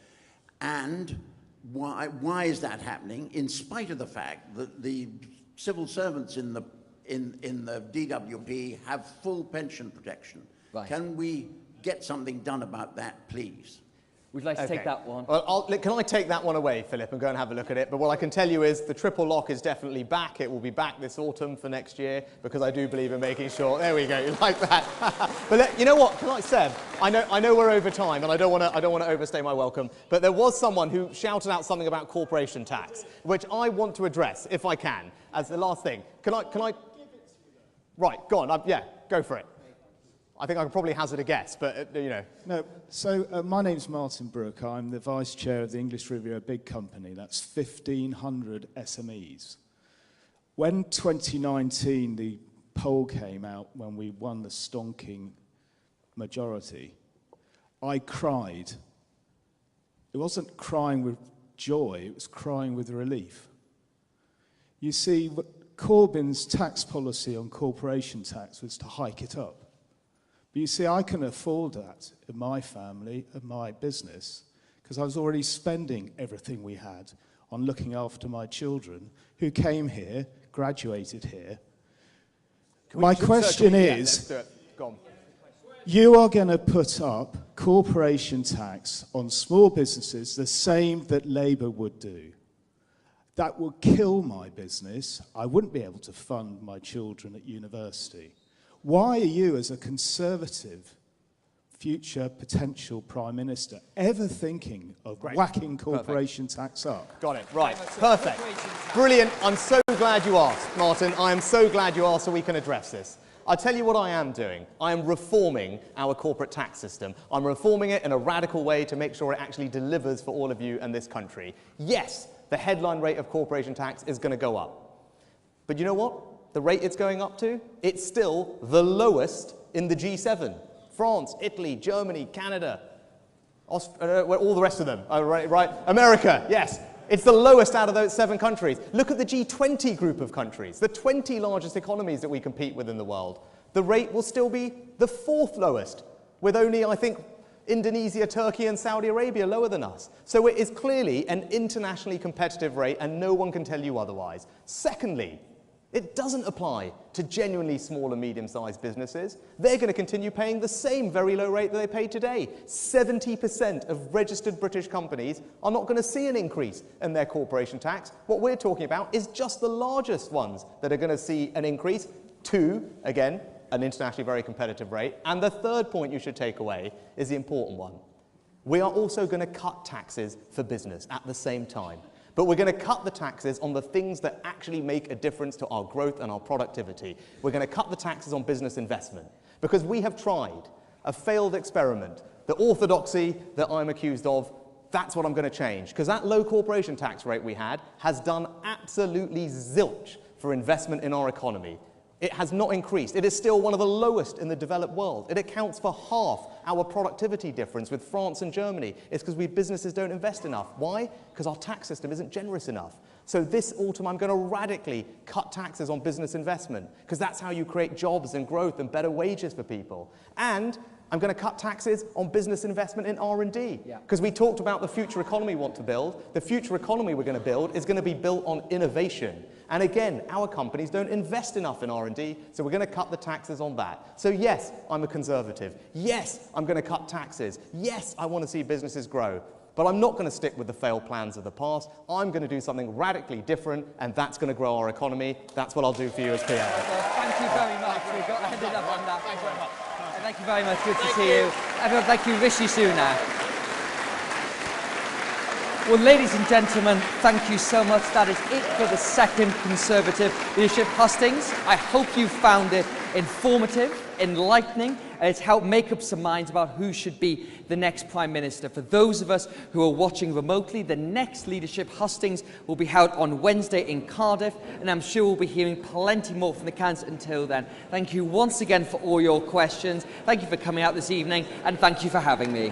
And why is that happening, in spite of the fact that the civil servants in the in the DWP have full pension protection. Right. Can we get something done about that, please? We'd like to take that one. Well, can I take that one away, Philip, and go and have a look at it? But what I can tell you is the triple lock is definitely back. It will be back this autumn for next year, because I do believe in making sure. There we go. You like that? But you know what? Can I, Seb? I know we're over time, and I don't want to overstay my welcome. But there was someone who shouted out something about corporation tax, which I want to address, if I can, as the last thing. Can I? Right, go on. Yeah, go for it. I think I could probably hazard a guess, but, you know. No, so my name's Martin Brooke. I'm the Vice Chair of the English Review, a big company. That's 1,500 SMEs. When 2019, the poll came out when we won the stonking majority, I cried. It wasn't crying with joy, it was crying with relief. You see, Corbyn's tax policy on corporation tax was to hike it up. But you see, I can afford that in my family and my business because I was already spending everything we had on looking after my children who came here, graduated here. My question is, you are going to put up corporation tax on small businesses the same that Labour would do. That would kill my business. I wouldn't be able to fund my children at university. Why are you, as a Conservative future potential Prime Minister, ever thinking of whacking corporation tax up? Got it, right, perfect. Brilliant, I'm so glad you asked, Martin. I am so glad you asked so we can address this. I'll tell you what I am doing. I am reforming our corporate tax system. I'm reforming it in a radical way to make sure it actually delivers for all of you and this country. Yes, the headline rate of corporation tax is going to go up. But you know what? The rate it's going up to, it's still the lowest in the G7. France, Italy, Germany, Canada, all the rest of them, right? America, yes. It's the lowest out of those 7 countries. Look at the G20 group of countries, the 20 largest economies that we compete with in the world. The rate will still be the 4th lowest, with only, I think, Indonesia, Turkey, and Saudi Arabia lower than us. So it is clearly an internationally competitive rate, and no one can tell you otherwise. Secondly, it doesn't apply to genuinely small and medium-sized businesses. They're going to continue paying the same very low rate that they pay today. 70% of registered British companies are not going to see an increase in their corporation tax. What we're talking about is just the largest ones that are going to see an increase to, again, an internationally very competitive rate. And the third point you should take away is the important one. We are also going to cut taxes for business at the same time. But we're going to cut the taxes on the things that actually make a difference to our growth and our productivity. We're going to cut the taxes on business investment. Because we have tried a failed experiment. The orthodoxy that I'm accused of, that's what I'm going to change. Because that low corporation tax rate we had has done absolutely zilch for investment in our economy. It has not increased. It is still one of the lowest in the developed world. It accounts for half our productivity difference with France and Germany. It's because we businesses don't invest enough. Why? Because our tax system isn't generous enough. So this autumn, I'm going to radically cut taxes on business investment, because that's how you create jobs and growth and better wages for people. And I'm going to cut taxes on business investment in R&D. Because we talked about the future economy we want to build. The future economy we're going to build is going to be built on innovation. And again, our companies don't invest enough in R&D, so we're going to cut the taxes on that. So yes, I'm a Conservative. Yes, I'm going to cut taxes. Yes, I want to see businesses grow. But I'm not going to stick with the failed plans of the past. I'm going to do something radically different, and that's going to grow our economy. That's what I'll do for you as PA. Well, thank you very much. We've got ended up on that. Thanks very much. Thank you very much. Good to see you. Everyone, thank you, Rishi Sunak. Well, ladies and gentlemen, thank you so much. That is it for the second Conservative Leadership Hustings. I hope you found it informative, enlightening, and it's helped make up some minds about who should be the next Prime Minister. For those of us who are watching remotely, the next Leadership Hustings will be held on Wednesday in Cardiff, and I'm sure we'll be hearing plenty more from the candidates until then. Thank you once again for all your questions. Thank you for coming out this evening, and thank you for having me.